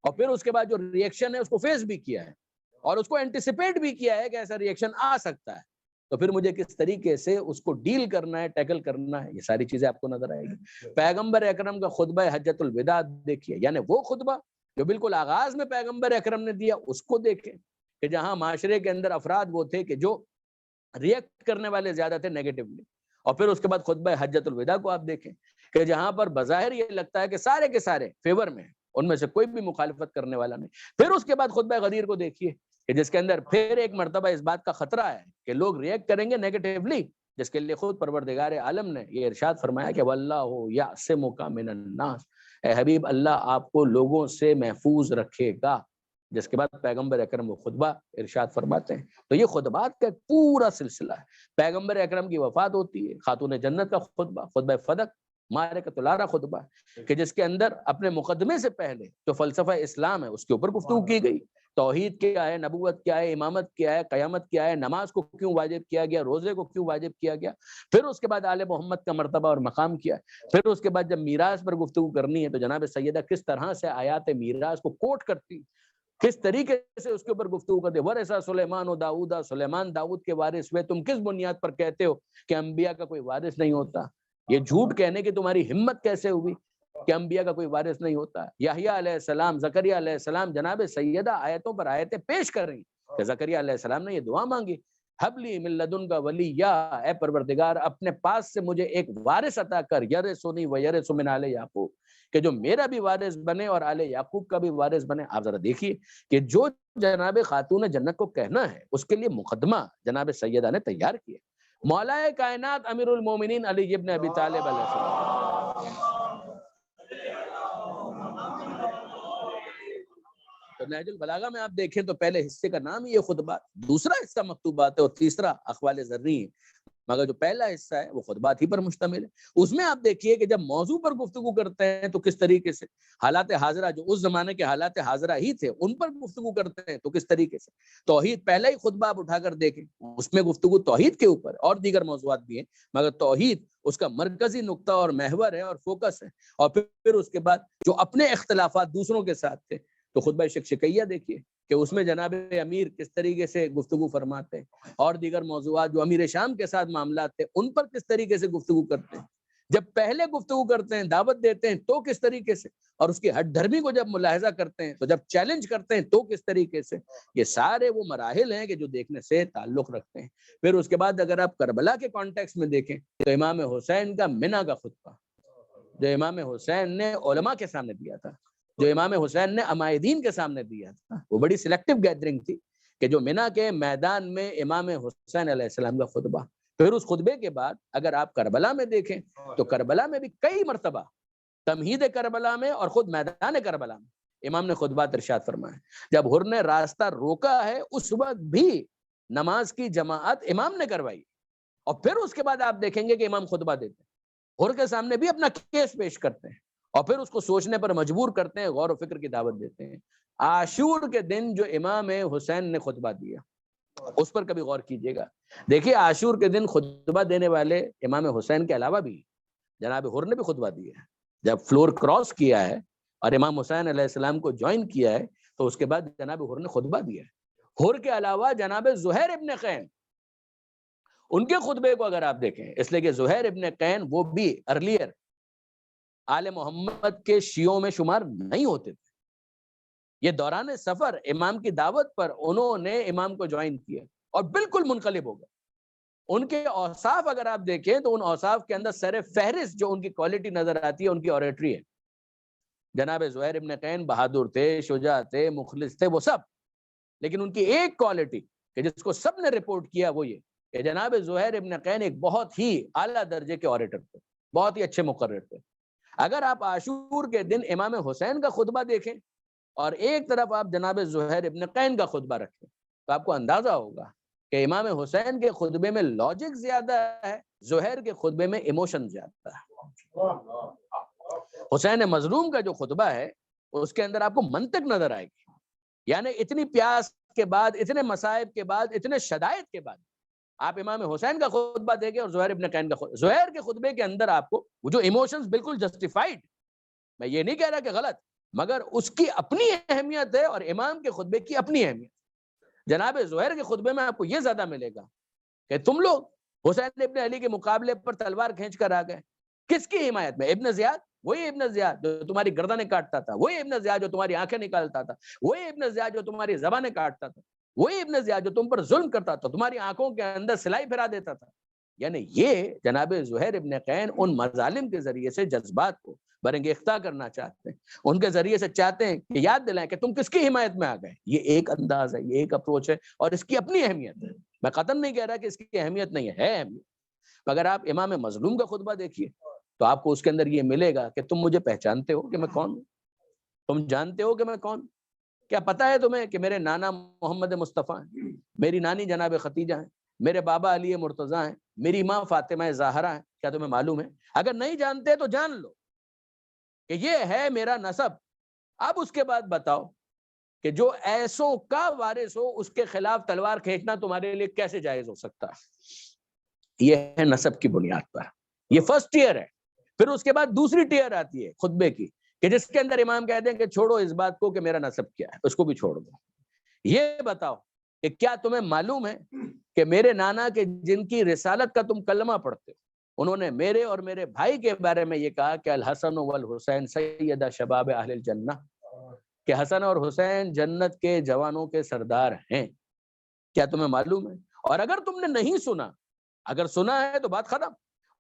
اور پھر اس کے بعد جو ریئیکشن ہے اس کو فیس بھی کیا ہے اور اس کو اینٹیسپیٹ بھی کیا ہے کہ ایسا ریئیکشن آ سکتا ہے، تو پھر مجھے کس طریقے سے اس کو ڈیل کرنا ہے، ٹیکل کرنا ہے، یہ ساری چیزیں آپ کو نظر آئے گی۔ پیغمبر اکرم کا خطبہ حجۃ الوداع دیکھیے، یعنی وہ خطبہ جو بالکل آغاز میں پیغمبر اکرم نے دیا اس کو دیکھیں کہ جہاں معاشرے کے اندر افراد وہ تھے کہ جو ریئیکٹ کرنے والے زیادہ تھے نیگیٹولی، اور پھر اس کے بعد خطبہ حجۃ الوداع کو آپ دیکھیں کہ جہاں پر بظاہر یہ لگتا ہے کہ سارے کے سارے فیور میں ہیں، ان میں سے کوئی بھی مخالفت کرنے والا نہیں۔ پھر اس کے بعد خطبہ غدیر کو دیکھیے کہ جس کے اندر پھر ایک مرتبہ اس بات کا خطرہ ہے کہ لوگ ریئیکٹ کریں گے نیگیٹیولی، جس کے لیے خود پروردگار عالم نے یہ ارشاد فرمایا کہ واللہ یعصمک من الناس، اے حبیب اللہ آپ کو لوگوں سے محفوظ رکھے گا، جس کے بعد پیغمبر اکرم وہ خطبہ ارشاد فرماتے ہیں۔ تو یہ خطبات کا پورا سلسلہ ہے۔ پیغمبر اکرم کی وفات ہوتی ہے، خاتون جنت کا خطبہ، خطبہ فدق، معرکۃ العراء خطبہ کہ جس کے اندر اپنے مقدمے سے پہلے جو فلسفہ اسلام ہے اس کے اوپر گفتگو کی گئی، توحید کیا ہے، نبوت کیا ہے، امامت کیا ہے، قیامت کیا ہے، نماز کو کیوں واجب کیا گیا، روزے کو کیوں واجب کیا گیا، پھر اس کے بعد آل محمد کا مرتبہ اور مقام کیا ہے، پھر اس کے بعد جب میراث پر گفتگو کرنی ہے تو جناب سیدہ کس طرح سے آیات میراث کو کوٹ کرتی، کس طریقے سے اس کے اوپر گفتگو کرتے، ورثہ سلیمان و داؤد، سلیمان داؤد کے وارث ہوئے، تم کس بنیاد پر کہتے ہو کہ انبیاء کا کوئی وارث نہیں ہوتا؟ یہ جھوٹ کہنے کی تمہاری ہمت کیسے ہوئی کہ انبیاء کا کوئی وارث نہیں ہوتا؟ یحییٰ علیہ السلام، زکریا علیہ السلام، جناب سیدہ آیتوں پر آیتیں پیش کر رہی ہیں کہ زکریا علیہ السلام نے یہ دعا مانگی، حبلی من لدنک ولییا، اے پروردگار اپنے پاس سے مجھے ایک وارث عطا کر، یرثنی و یرث من آل یعقوب، کہ جو میرا بھی وارث بنے اور آل یعقوب کا بھی وارث بنے۔ آپ ذرا دیکھیے کہ جو جناب خاتون جنت کو کہنا ہے اس کے لیے مقدمہ جناب سیدہ نے تیار کیا۔ مولا کائنات امیر المومنین علی ابن ابی طالب علیہ السلام، تو نہج البلاغہ میں آپ دیکھیں تو پہلے حصے کا نام ہی یہ خطبات، دوسرا حصہ مکتوبات ہے اور تیسرا اقوال ذرعی ہے، مگر جو پہلا حصہ ہے وہ خطبات ہی پر مشتمل ہے۔ اس میں آپ دیکھیے کہ جب موضوع پر گفتگو کرتے ہیں تو کس طریقے سے، حالات حاضرہ جو اس زمانے کے حالات حاضرہ ہی تھے ان پر گفتگو کرتے ہیں تو کس طریقے سے۔ توحید پہلا ہی خطبہ آپ اٹھا کر دیکھیں، اس میں گفتگو توحید کے اوپر، اور دیگر موضوعات بھی ہیں مگر توحید اس کا مرکزی نقطہ اور محور ہے اور فوکس ہے۔ اور پھر اس کے بعد جو اپنے اختلافات دوسروں کے ساتھ تھے تو خطبہ شکشکیہ دیکھیے کہ اس میں جناب امیر کس طریقے سے گفتگو فرماتے ہیں، اور دیگر موضوعات جو امیر شام کے ساتھ معاملات تھے ان پر کس طریقے سے گفتگو کرتے ہیں۔ جب پہلے گفتگو کرتے ہیں، دعوت دیتے ہیں تو کس طریقے سے، اور اس کی ہٹ دھرمی کو جب ملاحظہ کرتے ہیں تو جب چیلنج کرتے ہیں تو کس طریقے سے۔ یہ سارے وہ مراحل ہیں کہ جو دیکھنے سے تعلق رکھتے ہیں۔ پھر اس کے بعد اگر آپ کربلا کے کانٹیکس میں دیکھیں تو امام حسین کا منع کا خطبہ جو امام حسین نے علماء کے سامنے دیا تھا، جو امام حسین نے عمائدین کے سامنے دیا تھا، وہ بڑی سلیکٹیو گیدرنگ تھی کہ جو منع کے میدان میں امام حسین علیہ السلام کا خطبہ۔ پھر اس خطبے کے بعد اگر آپ کربلا میں دیکھیں تو کربلا میں بھی کئی مرتبہ تمہید کربلا میں اور خود میدان کربلا میں امام نے خطبات ارشاد فرمائے. جب حر نے راستہ روکا ہے اس وقت بھی نماز کی جماعت امام نے کروائی, اور پھر اس کے بعد آپ دیکھیں گے کہ امام خطبہ دیتے ہیں, حر کے سامنے بھی اپنا کیس پیش کرتے ہیں, اور پھر اس کو سوچنے پر مجبور کرتے ہیں, غور و فکر کی دعوت دیتے ہیں. عاشور کے دن جو امام حسین نے خطبہ دیا اس پر کبھی غور کیجئے گا. دیکھیے عاشور کے دن خطبہ دینے والے امام حسین کے علاوہ بھی جناب حر نے بھی خطبہ دیا ہے. جب فلور کراس کیا ہے اور امام حسین علیہ السلام کو جوائن کیا ہے تو اس کے بعد جناب حر نے خطبہ دیا ہے. حر کے علاوہ جناب زہیر ابن قین, ان کے خطبے کو اگر آپ دیکھیں, اس لیے کہ زہیر ابن قین وہ بھی ارلیئر آل محمد کے شیعوں میں شمار نہیں ہوتے تھے. یہ دوران سفر امام کی دعوت پر انہوں نے امام کو جوائن کیا اور بالکل منقلب ہو گئے. ان کے اوصاف اگر آپ دیکھیں تو ان اوصاف کے اندر سر فہرست جو ان کی کوالٹی نظر آتی ہے ان کی اوریٹری ہے. جناب زہیر ابن قین بہادر تھے, شجاع تھے, مخلص تھے, وہ سب, لیکن ان کی ایک کوالٹی کہ جس کو سب نے رپورٹ کیا وہ یہ کہ جناب زہیر ابن قین ایک بہت ہی اعلیٰ درجے کے اوریٹر تھے, بہت ہی اچھے مقرر تھے. اگر آپ عاشور کے دن امام حسین کا خطبہ دیکھیں اور ایک طرف آپ جناب زہیر ابن قین کا خطبہ رکھیں تو آپ کو اندازہ ہوگا کہ امام حسین کے خطبے میں لاجک زیادہ ہے, زہیر کے خطبے میں ایموشن زیادہ ہے. حسین مظلوم کا جو خطبہ ہے اس کے اندر آپ کو منطق نظر آئے گی, یعنی اتنی پیاس کے بعد, اتنے مصائب کے بعد, اتنے شدائد کے بعد آپ امام حسین کا خطبہ دیکھیں اور زہیر ابن قین کا خطبہ. زہیر کے خطبے کے اندر آپ کو وہ جو ایموشنز بالکل جسٹیفائڈ, میں یہ نہیں کہہ رہا کہ غلط, مگر اس کی اپنی اہمیت ہے اور امام کے خطبے کی اپنی اہمیت. جناب زہیر کے خطبے میں آپ کو یہ زیادہ ملے گا کہ تم لوگ حسین ابن علی کے مقابلے پر تلوار کھینچ کر آ گئے. کس کی حمایت میں؟ ابن زیاد, وہی ابن زیاد جو تمہاری گردنیں کاٹتا تھا, وہی ابن زیاد جو تمہاری آنکھیں نکالتا تھا, وہی ابن زیاد جو تمہاری زبانیں کاٹتا تھا, وہی ابن زیاد جو تم پر ظلم کرتا تھا, تمہاری آنکھوں کے اندر سلائی پھرا دیتا تھا. یعنی یہ جناب زہیر ابن قین ان مظالم کے ذریعے سے جذبات کو برانگیختہ کرنا چاہتے ہیں, ان کے ذریعے سے چاہتے ہیں کہ یاد دلائیں کہ تم کس کی حمایت میں آ گئے. یہ ایک انداز ہے, یہ ایک اپروچ ہے, اور اس کی اپنی اہمیت ہے. میں قطعاً نہیں کہہ رہا کہ اس کی اہمیت نہیں ہے اہمیت. اگر آپ امام مظلوم کا خطبہ دیکھیے تو آپ کو اس کے اندر یہ ملے گا کہ تم مجھے پہچانتے ہو کہ میں کون ہوں, تم جانتے ہو کہ میں کون, کیا پتا ہے تمہیں کہ میرے نانا محمد مصطفیٰ ہیں, میری نانی جناب خدیجہ ہیں, میرے بابا علی مرتضیٰ ہیں, میری ماں فاطمہ زہرا ہیں. کیا تمہیں معلوم ہے؟ اگر نہیں جانتے تو جان لو کہ یہ ہے میرا نسب. اب اس کے بعد بتاؤ کہ جو ایسوں کا وارث ہو اس کے خلاف تلوار کھینچنا تمہارے لیے کیسے جائز ہو سکتا ہے؟ یہ ہے نسب کی بنیاد پر. یہ فرسٹ ٹیئر ہے. پھر اس کے بعد دوسری ٹیئر آتی ہے خطبے کی کہ جس کے اندر امام کہتے ہیں کہ چھوڑو اس بات کو کہ میرا نسب کیا ہے, اس کو بھی چھوڑ دو. یہ بتاؤ کہ کیا تمہیں معلوم ہے کہ میرے نانا کے جن کی رسالت کا تم کلمہ پڑھتے ہو, انہوں نے میرے اور میرے بھائی کے بارے میں یہ کہا کہ الحسن والحسین سیدہ شباب اہل الجنہ, کہ حسن اور حسین جنت کے جوانوں کے سردار ہیں. کیا تمہیں معلوم ہے؟ اور اگر تم نے نہیں سنا, اگر سنا ہے تو بات ختم,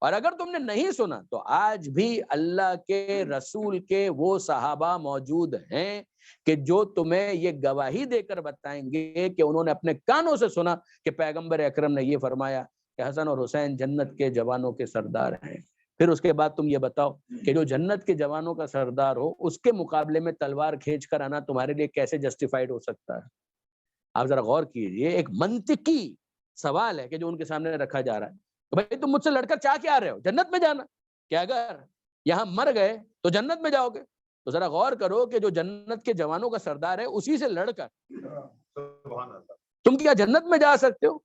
اور اگر تم نے نہیں سنا تو آج بھی اللہ کے رسول کے وہ صحابہ موجود ہیں کہ جو تمہیں یہ گواہی دے کر بتائیں گے کہ انہوں نے اپنے کانوں سے سنا کہ پیغمبر اکرم نے یہ فرمایا کہ حسن اور حسین جنت کے جوانوں کے سردار ہیں. پھر اس کے بعد تم یہ بتاؤ کہ جو جنت کے جوانوں کا سردار ہو اس کے مقابلے میں تلوار کھینچ کر آنا تمہارے لیے کیسے جسٹیفائڈ ہو سکتا ہے؟ آپ ذرا غور کیجئے. ایک منطقی سوال ہے کہ جو ان کے سامنے رکھا جا رہا ہے. تو بھائی تم مجھ سے لڑ کر چاہ کیا رہے ہو؟ جنت میں جانا. کہ اگر یہاں مر گئے تو جنت میں جاؤ گے. تو ذرا غور کرو کہ جو جنت کے جوانوں کا سردار ہے اسی سے لڑ کر تم کیا جنت میں جا سکتے ہو؟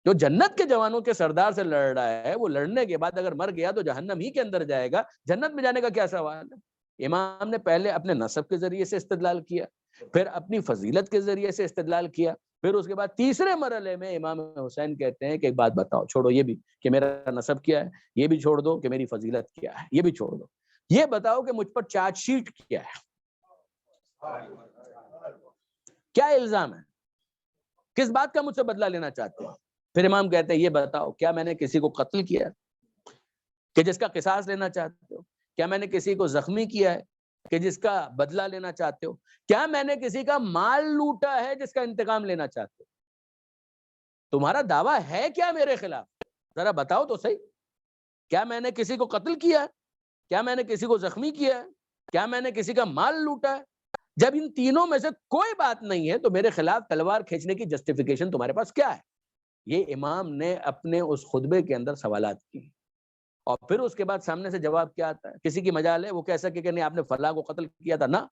جو جنت کے جوانوں کے سردار سے لڑ رہا ہے وہ لڑنے کے بعد اگر مر گیا تو جہنم ہی کے اندر جائے گا. جنت میں جانے کا کیا سوال ہے؟ امام نے پہلے اپنے نسب کے ذریعے سے استدلال کیا, پھر اپنی فضیلت کے ذریعے سے استدلال کیا, پھر اس کے بعد تیسرے مرحلے میں امام حسین کہتے ہیں کہ ایک بات بتاؤ, چھوڑو یہ بھی کہ میرا نسب کیا ہے, یہ بھی چھوڑ دو کہ میری فضیلت کیا ہے, یہ بھی چھوڑ دو, یہ بتاؤ کہ مجھ پر چارج شیٹ کیا ہے, کیا الزام ہے, کس بات کا مجھ سے بدلہ لینا چاہتے ہو؟ پھر امام کہتے ہیں یہ بتاؤ کیا میں نے کسی کو قتل کیا ہے کہ جس کا قصاص لینا چاہتے ہو؟ کیا میں نے کسی کو زخمی کیا ہے کہ جس کا بدلہ لینا چاہتے ہو؟ کیا میں نے کسی کا مال لوٹا ہے جس کا انتقام لینا چاہتے ہو؟ تمہارا دعویٰ ہے کیا میرے خلاف؟ ذرا بتاؤ تو صحیح. کیا میں نے کسی کو قتل کیا ہے؟ کیا میں نے کسی کو زخمی کیا ہے؟ کیا میں نے کسی کا مال لوٹا ہے؟ جب ان تینوں میں سے کوئی بات نہیں ہے تو میرے خلاف تلوار کھینچنے کی جسٹیفیکیشن تمہارے پاس کیا ہے؟ یہ امام نے اپنے اس خطبے کے اندر سوالات کی، اور پھر اس کے بعد سامنے سے جواب کیا آتا ہے؟ کسی کی مجال ہے وہ کہہ سکے کہ نہیں آپ نے فلاں کو قتل کیا تھا، نہ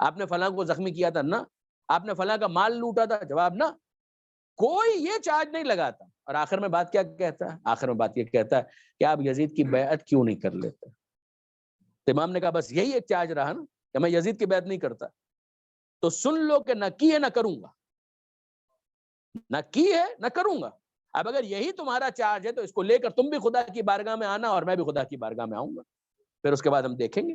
آپ نے فلاں کو زخمی کیا تھا، نہ آپ نے فلاں کا مال لوٹا تھا، جواب نہ، کوئی یہ چارج نہیں لگاتا. اور آخر میں بات کیا کہتا ہے؟ آخر میں بات یہ کہتا ہے کہ آپ یزید کی بیعت کیوں نہیں کر لیتے؟ تو امام نے کہا بس یہی ایک چارج رہا نا کہ میں یزید کی بیعت نہیں کرتا. تو سن لو کہ نہ کی ہے نہ کروں گا، نہ کی ہے نہ کروں گا. اب اگر یہی تمہارا چارج ہے تو اس کو لے کر تم بھی خدا کی بارگاہ میں آنا اور میں بھی خدا کی بارگاہ میں آؤں گا، پھر اس کے بعد ہم دیکھیں گے.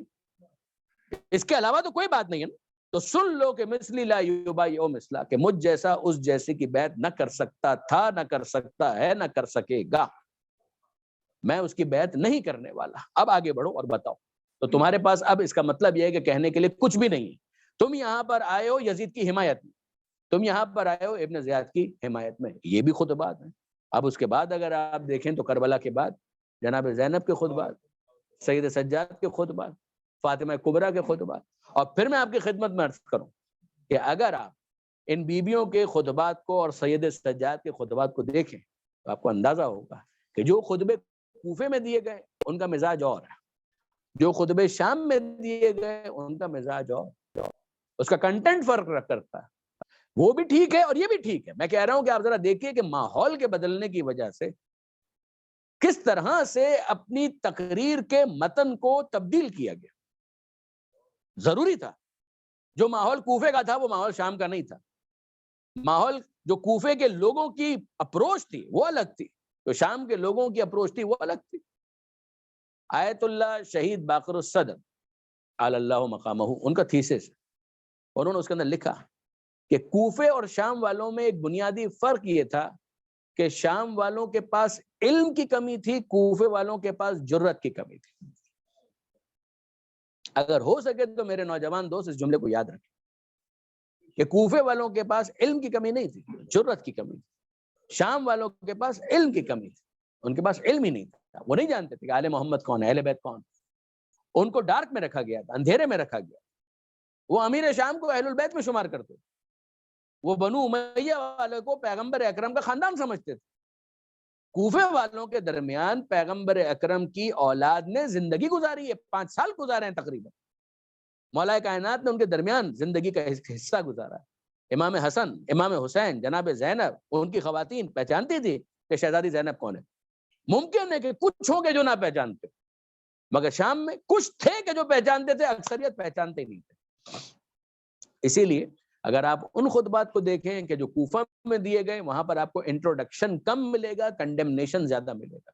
اس کے علاوہ تو کوئی بات نہیں ہے نا. تو سن لو کہ مثلی لا یبایع مثلا، کہ مجھ جیسا اس جیسے کی بیعت نہ کر سکتا تھا، نہ کر سکتا ہے، نہ کر سکے گا. میں اس کی بیعت نہیں کرنے والا. اب آگے بڑھو اور بتاؤ. تو تمہارے پاس اب اس کا مطلب یہ ہے کہ کہنے کے لیے کچھ بھی نہیں ہے. تم یہاں پر آئے ہو یزید کی حمایت میں، تم یہاں پر آئے ہو ابن زیاد کی حمایت میں، یہ بھی خطبات ہیں. اب اس کے بعد اگر آپ دیکھیں تو کربلا کے بعد جناب زینب کے خطبات، سید سجاد کے خطبات، فاطمہ کبریٰ کے خطبات. اور پھر میں آپ کی خدمت میں عرض کروں کہ اگر آپ ان بیبیوں کے خطبات کو اور سید سجاد کے خطبات کو دیکھیں تو آپ کو اندازہ ہوگا کہ جو خطبے کوفے میں دیے گئے ان کا مزاج اور ہے، جو خطبے شام میں دیے گئے ان کا مزاج اور، اس کا کنٹینٹ فرق کرتا ہے. وہ بھی ٹھیک ہے اور یہ بھی ٹھیک ہے. میں کہہ رہا ہوں کہ آپ ذرا دیکھیے کہ ماحول کے بدلنے کی وجہ سے کس طرح سے اپنی تقریر کے متن کو تبدیل کیا گیا. ضروری تھا. جو ماحول کوفے کا تھا وہ ماحول شام کا نہیں تھا. ماحول جو کوفے کے لوگوں کی اپروچ تھی وہ الگ تھی، تو شام کے لوگوں کی اپروچ تھی وہ الگ تھی. آیت اللہ شہید باقر الصدر علی اللہ مقامہ، ان کا تھیسس، انہوں نے اس کے اندر لکھا کہ کوفے اور شام والوں میں ایک بنیادی فرق یہ تھا کہ شام والوں کے پاس علم کی کمی تھی، کوفے والوں کے پاس جرت کی کمی تھی. اگر ہو سکے تو میرے نوجوان دوست اس جملے کو یاد رکھیں کہ کوفے والوں کے پاس علم کی کمی نہیں تھی، جرت کی کمی تھی. شام والوں کے پاس علم کی کمی تھی، ان کے پاس علم ہی نہیں تھا. وہ نہیں جانتے تھے کہ آل محمد کون ہے، اہل بیت کون. ان کو ڈارک میں رکھا گیا تھا، اندھیرے میں رکھا گیا. وہ امیر شام کو اہل البیت میں شمار کرتے تھے. وہ بنو امیہ والے کو پیغمبر اکرم کا خاندان سمجھتے تھے. کوفے والوں کے درمیان پیغمبر اکرم کی اولاد نے زندگی گزاری ہے، 5 سال گزارے ہیں تقریباً. مولا کائنات نے ان کے درمیان زندگی کا حصہ گزارا ہے. امام حسن، امام حسین، جناب زینب، ان کی خواتین پہچانتی تھی کہ شہزادی زینب کون ہے. ممکن ہے کہ کچھ ہوں گے جو نہ پہچانتے، مگر شام میں کچھ تھے کہ جو پہچانتے تھے، اکثریت پہچانتے نہیں تھے. اسی لیے اگر آپ ان خطبات کو دیکھیں کہ جو کوفہ میں دیے گئے، وہاں پر آپ کو انٹروڈکشن کم ملے گا، کنڈیمنیشن زیادہ ملے گا.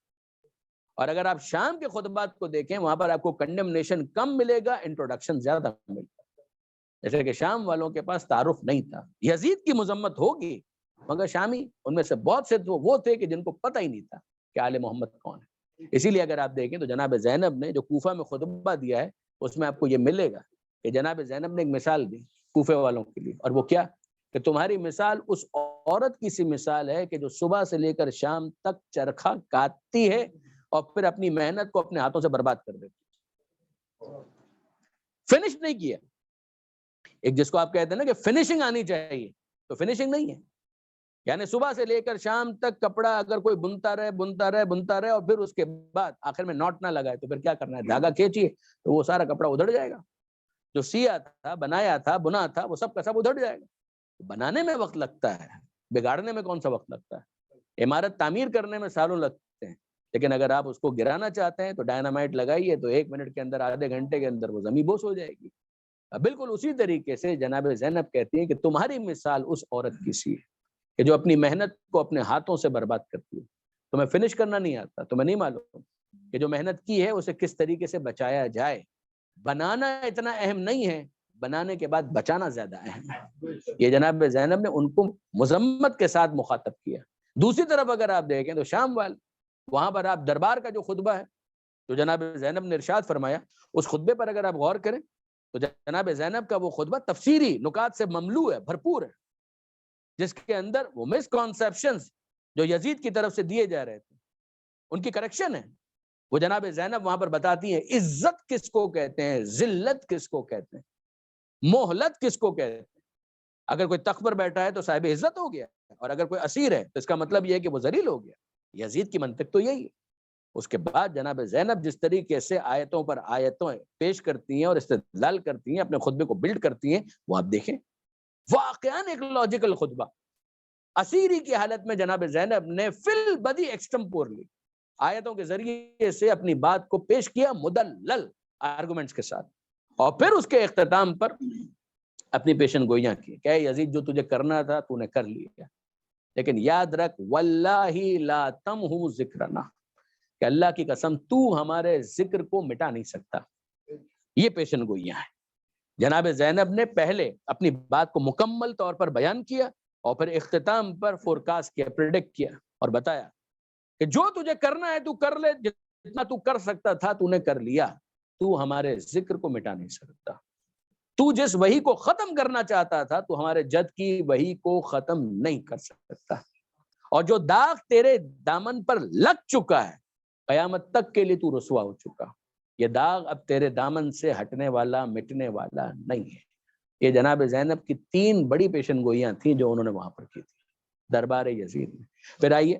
اور اگر آپ شام کے خطبات کو دیکھیں وہاں پر آپ کو کنڈیمنیشن کم ملے گا، انٹروڈکشن زیادہ ملے گا. جیسے کہ شام والوں کے پاس تعارف نہیں تھا. یزید کی مذمت ہوگی مگر شامی ان میں سے بہت سے تو وہ تھے کہ جن کو پتہ ہی نہیں تھا کہ آل محمد کون ہے. اسی لیے اگر آپ دیکھیں تو جناب زینب نے جو کوفہ میں خطبہ دیا ہے اس میں آپ کو یہ ملے گا کہ جناب زینب نے ایک مثال دی کوفے والوں کے لیے، اور وہ کیا کہ تمہاری مثال اس عورت کی سی مثال ہے کہ جو صبح سے لے کر شام تک چرخہ کاٹتی ہے اور پھر اپنی محنت کو اپنے ہاتھوں سے برباد کر دیتی. فنش نہیں کیا. ایک جس کو آپ کہتے ہیں نا کہ فنشنگ آنی چاہیے، تو فنشنگ نہیں ہے. یعنی صبح سے لے کر شام تک کپڑا اگر کوئی بنتا رہے اور پھر اس کے بعد آخر میں ناٹ نہ لگائے تو پھر کیا کرنا ہے؟ دھاگا کھینچیے تو وہ سارا کپڑا ادھڑ جائے گا. جو سیا تھا، بنایا تھا، بنا تھا، وہ سب کا سب ادھڑ جائے گا. بنانے میں وقت لگتا ہے، بگاڑنے میں کون سا وقت لگتا ہے؟ عمارت تعمیر کرنے میں سالوں لگتے ہیں، لیکن اگر آپ اس کو گرانا چاہتے ہیں تو ڈائنامائٹ لگائیے تو 1 منٹ کے اندر، آدھے گھنٹے کے اندر وہ زمین بوس ہو جائے گی. بالکل اسی طریقے سے جناب زینب کہتی ہیں کہ تمہاری مثال اس عورت کی سی ہے کہ جو اپنی محنت کو اپنے ہاتھوں سے برباد کرتی ہے. تمہیں فنش کرنا نہیں آتا، تمہیں نہیں معلوم کہ جو محنت کی ہے اسے کس طریقے سے بچایا جائے. بنانا اتنا اہم نہیں ہے، بنانے کے بعد بچانا زیادہ اہم ہے. یہ جناب زینب نے ان کو مذمت کے ساتھ مخاطب کیا. دوسری طرف اگر آپ دیکھیں تو شام والے، وہاں پر آپ دربار کا جو خطبہ ہے جو جناب زینب نے ارشاد فرمایا، اس خطبے پر اگر آپ غور کریں تو جناب زینب کا وہ خطبہ تفسیری نکات سے مملو ہے، بھرپور ہے، جس کے اندر وہ مسکنسیپشنز جو یزید کی طرف سے دیے جا رہے تھے ان کی کریکشن ہے. وہ جناب زینب وہاں پر بتاتی ہیں عزت کس کو کہتے ہیں، ذلت کس کو کہتے ہیں. مہلت کس کو کہتے ہیں؟ اگر کوئی تخت پر بیٹھا ہے تو صاحب عزت ہو گیا، اور اگر کوئی اسیر ہے تو اس کا مطلب یہ ہے کہ وہ ذلیل ہو گیا۔ یزید کی منطق تو یہی ہے۔ اس کے بعد جناب زینب جس طریقے سے آیتوں پر آیتوں پیش کرتی ہیں اور استدلال کرتی ہیں، اپنے خطبے کو بلڈ کرتی ہیں، وہ آپ دیکھیں واقعاً ایک لاجیکل خطبہ۔ اسیری کی حالت میں جناب زینب نے فی البدی ایکسٹمپورلی آیتوں کے ذریعے سے اپنی بات کو پیش کیا مدلل آرگومنٹس کے ساتھ، اور پھر اس کے اختتام پر اپنی پیشن گوئیاں کی کہ یزید جو تجھے کرنا تھا تو نے کر لیا، لیکن یاد رکھ واللہ لا تمحو ذکرنا، کہ اللہ کی قسم تو ہمارے ذکر کو مٹا نہیں سکتا۔ یہ پیشن گوئیاں ہیں۔ جناب زینب نے پہلے اپنی بات کو مکمل طور پر بیان کیا، اور پھر اختتام پر فورکاسٹ کیا، پریڈکٹ کیا، اور بتایا کہ جو تجھے کرنا ہے تو کر لے، جتنا تو کر سکتا تھا تو نے کر لیا، تو ہمارے ذکر کو مٹا نہیں سکتا۔ تو جس وحی کو ختم کرنا چاہتا تھا تو ہمارے جد کی وحی کو ختم نہیں کر سکتا، اور جو داغ تیرے دامن پر لگ چکا ہے قیامت تک کے لیے تو رسوا ہو چکا۔ یہ داغ اب تیرے دامن سے ہٹنے والا، مٹنے والا نہیں ہے۔ یہ جناب زینب کی 3 بڑی پیشن گوئیاں تھیں جو انہوں نے وہاں پر کی تھی دربار یزید میں۔ پھر آئیے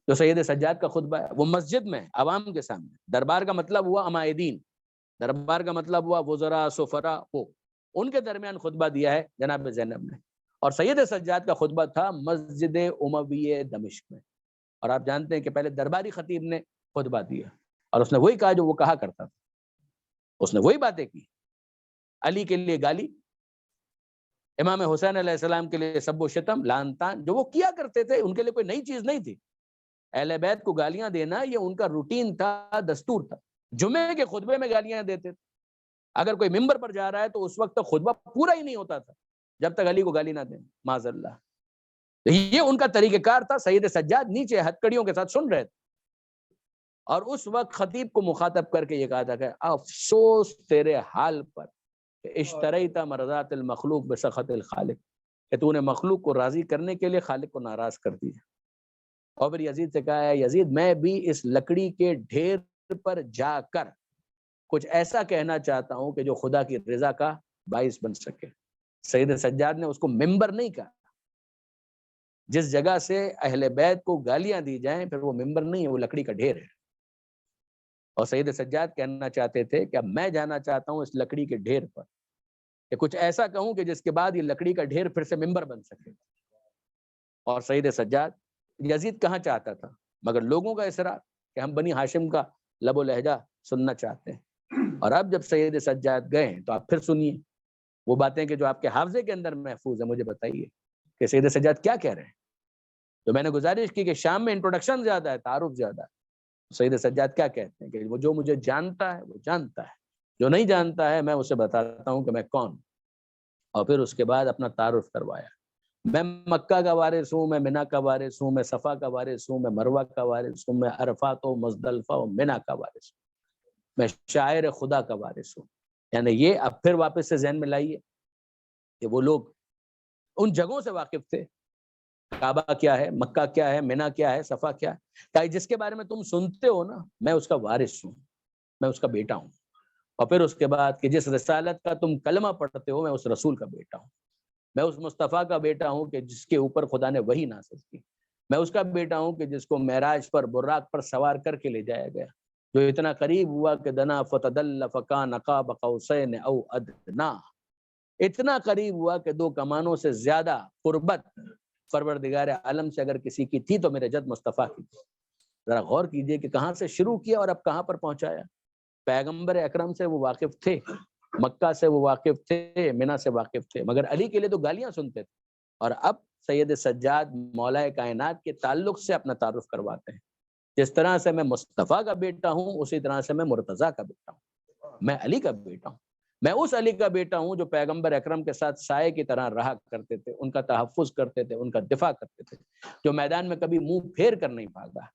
جو سید سجاد کا خطبہ ہے وہ مسجد میں عوام کے سامنے، دربار کا مطلب ہوا امائدین، دربار کا مطلب ہوا وزراء سفراء، وہ ان کے درمیان خطبہ دیا ہے جناب زینب نے، اور سید سجاد کا خطبہ تھا مسجد امویہ دمشق میں۔ اور آپ جانتے ہیں کہ پہلے درباری خطیب نے خطبہ دیا، اور اس نے وہی کہا جو وہ کہا کرتا تھا، اس نے وہی باتیں کی۔ علی کے لیے گالی، امام حسین علیہ السلام کے لیے سب و شتم، لعن طعن، جو وہ کیا کرتے تھے، ان کے لیے کوئی نئی چیز نہیں تھی۔ اہل بیت کو گالیاں دینا یہ ان کا روٹین تھا، دستور تھا۔ جمعے کے خطبے میں گالیاں دیتے تھے، اگر کوئی ممبر پر جا رہا ہے تو اس وقت تک خطبہ پورا ہی نہیں ہوتا تھا جب تک علی کو گالی نہ دیں، معاذ اللہ۔ یہ ان کا طریقہ کار تھا۔ سید سجاد نیچے ہتکڑیوں کے ساتھ سن رہے تھے، اور اس وقت خطیب کو مخاطب کر کے یہ کہا تھا کہ افسوس تیرے حال پر کہ اشتریت مرضات المخلوق بسخط الخالق، کہ تو نے مخلوق کو راضی کرنے کے لیے خالق کو ناراض کر دیا۔ اور پھر یزید سے کہا ہے یزید میں بھی اس لکڑی کے ڈھیر پر جا کر کچھ ایسا کہنا چاہتا ہوں کہ جو خدا کی رضا کا باعث بن سکے۔ سید سجاد نے اس کو ممبر نہیں کہا، جس جگہ سے اہل بیت کو گالیاں دی جائیں پھر وہ ممبر نہیں ہے، وہ لکڑی کا ڈھیر ہے۔ اور سید سجاد کہنا چاہتے تھے کہ اب میں جانا چاہتا ہوں اس لکڑی کے ڈھیر پر کہ کچھ ایسا کہوں کہ جس کے بعد یہ لکڑی کا ڈھیر پھر سے ممبر بن سکے۔ اور سید سجاد، یزید کہاں چاہتا تھا مگر لوگوں کا اصرار کہ ہم بنی ہاشم کا لب و لہجہ سننا چاہتے ہیں۔ اور اب جب سید سجاد گئے تو آپ پھر سنیے وہ باتیں کہ جو آپ کے حافظے کے اندر محفوظ ہیں، مجھے بتائیے کہ سید سجاد کیا کہہ رہے ہیں۔ تو میں نے گزارش کی کہ شام میں انٹروڈکشن زیادہ ہے، تعارف زیادہ ہے۔ سید سجاد کیا کہتے ہیں کہ وہ جو مجھے جانتا ہے وہ جانتا ہے، جو نہیں جانتا ہے میں اسے بتاتا ہوں کہ میں کون۔ اور پھر اس کے بعد اپنا تعارف کروایا، میں مکہ کا وارث ہوں، میں منا کا وارث ہوں، میں صفا کا وارث ہوں، میں مروہ کا وارث ہوں، میں عرفات و مزدلفہ و منا کا وارث ہوں، میں شاعر خدا کا وارث ہوں۔ یعنی یہ اب پھر واپس سے ذہن میں لائیے کہ وہ لوگ ان جگہوں سے واقف تھے، کعبہ کیا ہے، مکہ کیا ہے، منا کیا ہے، صفا کیا ہے، کہ جس کے بارے میں تم سنتے ہو نا میں اس کا وارث ہوں، میں اس کا بیٹا ہوں۔ اور پھر اس کے بعد کہ جس رسالت کا تم کلمہ پڑھتے ہو میں اس رسول کا بیٹا ہوں، میں اس مصطفیٰ کا بیٹا ہوں کہ جس کے اوپر خدا نے وحی نازل کی، میں اس کا بیٹا ہوں کہ جس کو معراج پر براق پر سوار کر کے لے جایا گیا، جو اتنا قریب ہوا کہ دنا فتدل فکان قاب قوسین او ادنا، اتنا قریب ہوا کہ 2 کمانوں سے زیادہ قربت پروردگار عالم سے اگر کسی کی تھی تو میرے جد مصطفیٰ کی تھی۔ ذرا غور کیجئے کہ کہاں سے شروع کیا اور اب کہاں پر پہنچایا۔ پیغمبر اکرم سے وہ واقف تھے، مکہ سے وہ واقف تھے، منا سے واقف تھے، مگر علی کے لیے تو گالیاں سنتے تھے۔ اور اب سید سجاد مولا کائنات کے تعلق سے اپنا تعارف کرواتے ہیں، جس طرح سے میں مصطفیٰ کا بیٹا ہوں اسی طرح سے میں مرتضیٰ کا بیٹا ہوں، میں علی کا بیٹا ہوں، میں اس علی کا بیٹا ہوں جو پیغمبر اکرم کے ساتھ سائے کی طرح رہا کرتے تھے، ان کا تحفظ کرتے تھے، ان کا دفاع کرتے تھے، جو میدان میں کبھی منہ پھیر کر نہیں بھاگا۔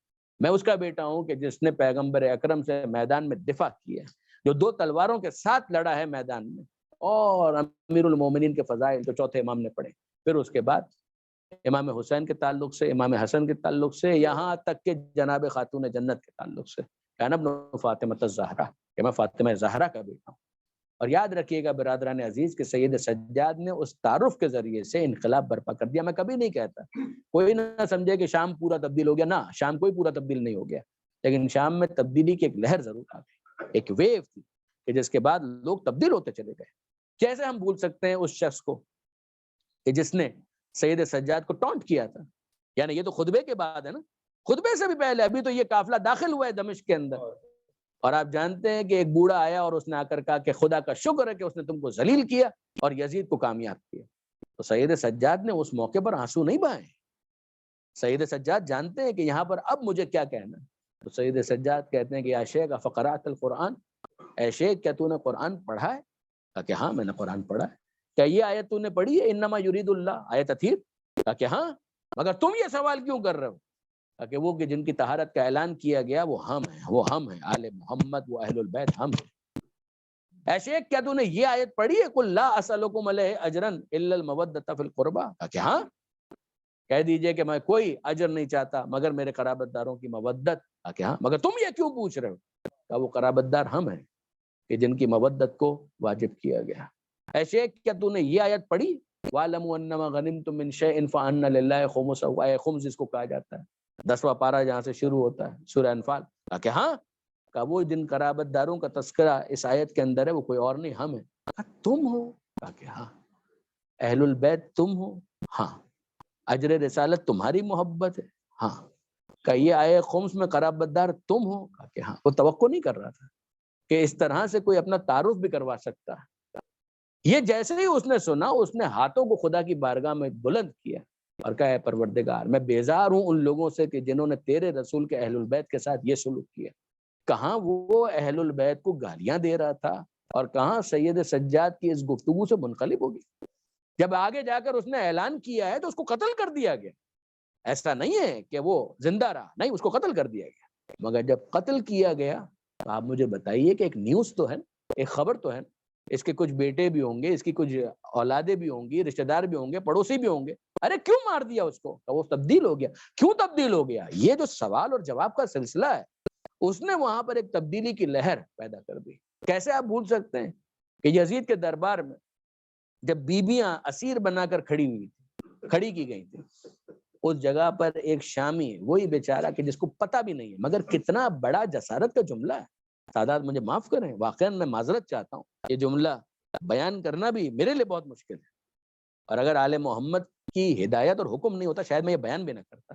میں اس کا بیٹا ہوں کہ جس نے پیغمبر اکرم سے میدان میں دفاع کیا، جو 2 تلواروں کے ساتھ لڑا ہے میدان میں، اور امیر المومنین کے فضائل جو چوتھے امام نے پڑھے۔ پھر اس کے بعد امام حسین کے تعلق سے، امام حسن کے تعلق سے، یہاں تک کہ جناب خاتون جنت کے تعلق سے، کان ابن فاطمہ الزہرا، کہ میں فاطمہ زہرا کا بیٹا ہوں۔ اور یاد رکھیے گا برادران عزیز کہ سید سجاد نے اس تعارف کے ذریعے سے انقلاب برپا کر دیا. میں کبھی نہیں کہتا کوئی نہ سمجھے کہ شام پورا تبدیل ہو گیا، نہ، شام کوئی پورا تبدیل نہیں ہو گیا، لیکن شام میں تبدیلی کی ایک لہر ضرور آ گئی، ایک ویو تھی کہ جس کے بعد لوگ تبدیل ہوتے چلے گئے. کیسے ہم بھول سکتے ہیں اس شخص کو کہ جس نے سید سجاد کو ٹونٹ کیا تھا؟ یعنی یہ تو خطبے کے بعد ہے نا، خطبے سے بھی پہلے. ابھی تو یہ قافلہ داخل ہوا ہے دمشق کے اندر، اور آپ جانتے ہیں کہ ایک بوڑھا آیا اور اس نے آ کر کہا کہ خدا کا شکر ہے کہ اس نے تم کو ذلیل کیا اور یزید کو کامیاب کیا. تو سید سجاد نے اس موقع پر آنسو نہیں بہائے. سید سجاد جانتے ہیں کہ یہاں پر اب مجھے کیا کہنا ہے. تو سید سجاد کہتے ہیں کہ یا شیخ فقرات القرآن، اے شیخ کیا تو نے قرآن پڑھا ہے؟ کہا کہ ہاں میں نے قرآن پڑھا ہے. کیا یہ آیت تو نے پڑھی ہے انما یرید اللہ، آیت اثیر؟ کہا کہ ہاں. مگر تم یہ سوال کیوں کر رہے ہو؟ کہا کہ وہ کہ جن کی طہارت کا اعلان کیا گیا وہ ہم ہیں آل محمد و اہل البیت ہم ہیں. اے شیخ کیا تو نے یہ آیت پڑھی ہے قل لا اسألکم علیہ اجرا الا المودۃ فی القربى؟ کہا کہ ہاں. کہہ دیجئے کہ میں کوئی اجر نہیں چاہتا مگر میرے قرابت داروں کی مودت. کہا کہ ہاں. مگر تم یہ کیوں پوچھ رہے ہو؟ کہا وہ قرابت دار ہم ہیں کہ جن کی مودت کو واجب کیا گیا. اے شیخ کیا تو نے یہ آیت پڑھی وَاعْلَمُوا أَنَّمَا غَنِمْتُم مِّن شَيْءٍ فَأَنَّ لِلَّهِ خُمُسَهُ، خمس جس کو کہا جاتا ہے، 10واں پارہ جہاں سے شروع ہوتا ہے سورہ انفال. کہا کہ ہاں. کہا وہ جن قرابت داروں کا تذکرہ اس آیت کے اندر ہے وہ کوئی اور نہیں ہم ہیں. کہا تم ہو؟ کہا کہ ہاں. اہل البیت تم ہو؟ ہاں. اجر رسالت تمہاری محبت ہے؟ ہاں. کہ یہ آئے خمس میں قرابت دار تم ہو؟ کہا کہ ہاں. وہ توقع نہیں کر رہا تھا کہ اس طرح سے کوئی اپنا تعارف بھی کروا سکتا ہے. یہ جیسے ہی اس نے سنا اس نے ہاتھوں کو خدا کی بارگاہ میں بلند کیا اور کہا اے پروردگار میں بیزار ہوں ان لوگوں سے کہ جنہوں نے تیرے رسول کے اہل البیت کے ساتھ یہ سلوک کیا. کہاں وہ اہل البیت کو گالیاں دے رہا تھا اور کہاں سید سجاد کی اس گفتگو سے منقلب ہو گئی. جب آگے جا کر اس نے اعلان کیا ہے تو اس کو قتل کر دیا گیا. ایسا نہیں ہے کہ وہ زندہ رہا، نہیں، اس کو قتل کر دیا گیا. مگر جب قتل کیا گیا تو آپ مجھے بتائیے کہ ایک نیوز تو ہے، ایک خبر تو ہے، اس کے کچھ بیٹے بھی ہوں گے، اس کی کچھ اولادیں بھی ہوں گی، رشتہ دار بھی ہوں گے، پڑوسی بھی ہوں گے. ارے کیوں مار دیا اس کو؟ وہ تبدیل ہو گیا. کیوں تبدیل ہو گیا؟ یہ جو سوال اور جواب کا سلسلہ ہے اس نے وہاں پر ایک تبدیلی کی لہر پیدا کر دی. کیسے آپ بھول سکتے ہیں کہ یزید کے دربار میں جب بیویاں اسیر بنا کر کھڑی کی گئی تھی، اس جگہ پر ایک شامی، وہی بیچارہ کہ جس کو پتہ بھی نہیں ہے، مگر کتنا بڑا جسارت کا جملہ ہے. سادات مجھے معاف کریں، واقعا میں معذرت چاہتا ہوں، یہ جملہ بیان کرنا بھی میرے لیے بہت مشکل ہے، اور اگر آل محمد کی ہدایت اور حکم نہیں ہوتا شاید میں یہ بیان بھی نہ کرتا.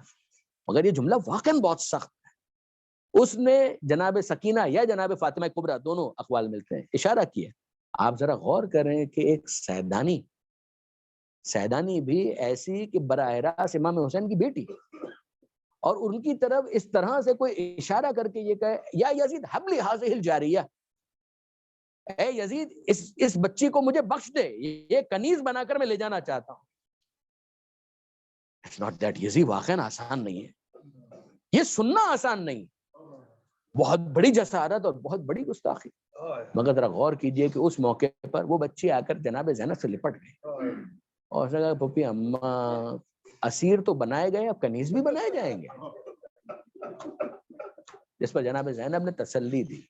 مگر یہ جملہ واقعا بہت سخت ہے. اس نے جناب سکینہ یا جناب فاطمہ کبریٰ، دونوں اقوال ملتے ہیں، اشارہ کیا. آپ ذرا غور کریں کہ ایک سیدانی بھی ایسی کہ براہ راست امام حسین کی بیٹی، اور ان کی طرف اس طرح سے کوئی اشارہ کر کے یہ کہے یا یزید حبلی حاضر الجاریہ، اے یزید اس بچی کو مجھے بخش دے، یہ کنیز بنا کر میں لے جانا چاہتا ہوں. It's not that easy. واقعا آسان نہیں ہے، یہ سننا آسان نہیں، بہت بڑی جسارت اور بہت بڑی گستاخی. مگر ذرا غور کیجئے کہ اس موقع پر وہ بچی آ کر جناب زینب سے لپٹ گئی اور اس نے کہا پھپھی اماں اسیر تو بنائے گئے، اب کنیز بھی بنائے جائیں گے. جس پر جناب زینب نے تسلی دی.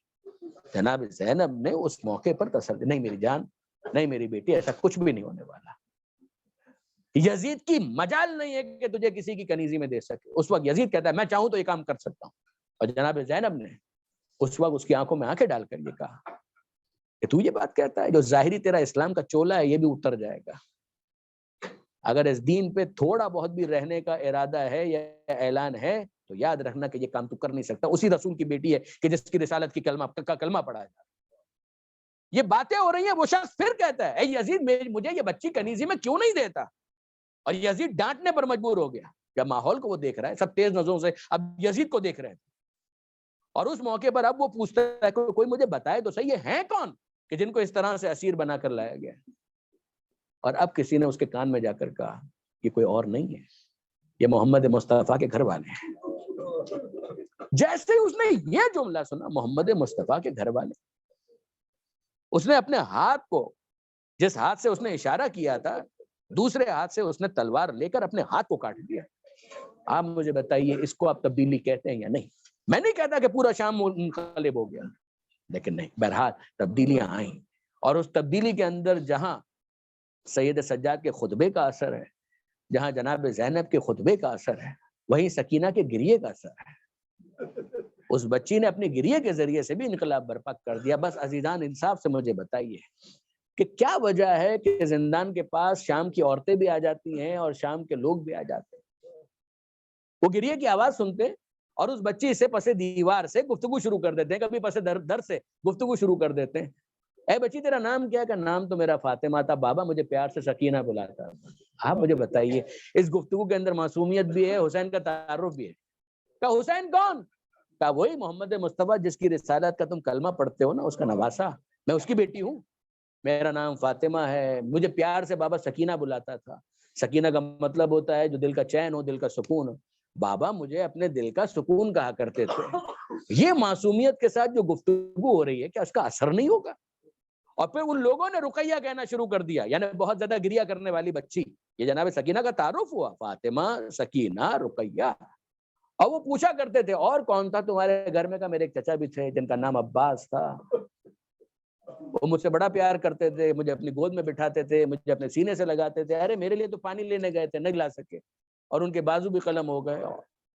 جناب زینب نے اس موقع پر تسلی، نہیں میری جان، نہیں میری بیٹی، ایسا کچھ بھی نہیں ہونے والا. یزید کی مجال نہیں ہے کہ تجھے کسی کی کنیزی میں دے سکے. اس وقت یزید کہتا ہے میں چاہوں تو یہ کام کر سکتا ہوں، اور جناب زینب نے اس وقت اس کی آنکھوں میں آنکھیں ڈال کر یہ کہا کہ تو یہ بات کہتا ہے، جو ظاہری تیرا اسلام کا چولا ہے یہ بھی اتر جائے گا. اگر اس دین پہ تھوڑا بہت بھی رہنے کا ارادہ ہے یا اعلان ہے تو یاد رکھنا کہ یہ کام تو کر نہیں سکتا. اسی رسول کی بیٹی ہے کہ جس کی رسالت کی کلمہ پڑھا جاتا ہے. یہ باتیں ہو رہی ہیں، وہ شخص پھر کہتا ہے اے یزید مجھے یہ بچی کنیزی میں کیوں نہیں دیتا؟ اور یزید ڈانٹنے پر مجبور ہو گیا. جب ماحول کو وہ دیکھ رہا ہے، سب تیز نظروں سے اب یزید کو دیکھ رہے ہیں، اور اس موقع پر اب وہ پوچھتا ہے کہ کوئی مجھے بتائے تو صحیح، یہ ہیں کون کہ جن کو اس طرح سے اسیر بنا کر لایا گیا؟ اور اب کسی نے اس کے کان میں جا کر کہا یہ کوئی اور نہیں ہے، یہ محمد مصطفیٰ کے گھر والے ہیں. جیسے اس نے یہ جملہ سنا، محمد مصطفیٰ کے گھر والے، اس نے اپنے ہاتھ کو، جس ہاتھ سے اس نے اشارہ کیا تھا، دوسرے ہاتھ سے اس نے تلوار لے کر اپنے ہاتھ کو کاٹ دیا. آپ مجھے بتائیے اس کو آپ تبدیلی کہتے ہیں یا نہیں؟ میں نہیں کہتا کہ پورا شام منقلب ہو گیا، لیکن نہیں، بہرحال تبدیلیاں آئیں. اور اس تبدیلی کے اندر جہاں سید سجاد کے خطبے کا اثر ہے، جہاں جناب زینب کے خطبے کا اثر ہے، وہیں سکینہ کے گریے کا اثر ہے۔ اس بچی نے اپنے گریے کے ذریعے سے بھی انقلاب برپا کر دیا۔ بس عزیزان انصاف سے مجھے بتائیے کہ کیا وجہ ہے کہ زندان کے پاس شام کی عورتیں بھی آ جاتی ہیں اور شام کے لوگ بھی آ جاتے ہیں، وہ گریے کی آواز سنتے اور اس بچی سے پس دیوار سے گفتگو شروع کر دیتے ہیں، کبھی پس در سے گفتگو شروع کر دیتے ہیں۔ اے بچی تیرا نام کیا؟ کہ نام تو میرا فاطمہ تھا بابا، مجھے پیار سے سکینہ بلاتا۔ آپ مجھے بتائیے اس گفتگو کے اندر معصومیت بھی ہے، حسین کا تعارف بھی ہے۔ کہا حسین کون؟ کہا وہی محمد مصطفیٰ جس کی رسالت کا تم کلمہ پڑھتے ہو نا، اس کا نواسا، میں اس کی بیٹی ہوں، میرا نام فاطمہ ہے، مجھے پیار سے بابا سکینہ بلاتا تھا۔ سکینہ کا مطلب ہوتا ہے جو دل کا چین ہو، دل کا سکون ہو۔ بابا مجھے اپنے دل کا سکون کہا کرتے تھے۔ یہ معصومیت کے ساتھ جو گفتگو ہو رہی ہے، کیا اس کا اثر نہیں ہوگا؟ اور پھر ان لوگوں نے رقیہ کہنا شروع کر دیا، یعنی بہت زیادہ گریہ کرنے والی بچی، یہ جناب سکینہ کا تعارف ہوا، فاطمہ، سکینہ، رقیہ۔ اور وہ پوچھا کرتے تھے اور کون تھا تمہارے گھر میں؟ کا میرے ایک چچا بھی تھے جن کا نام عباس تھا، وہ مجھ سے بڑا پیار کرتے تھے، مجھے اپنی گود میں بٹھاتے تھے، مجھے اپنے سینے سے لگاتے تھے، ارے میرے لیے تو پانی لینے گئے تھے، نہیں لا سکے، اور ان کے بازو بھی قلم ہو گئے۔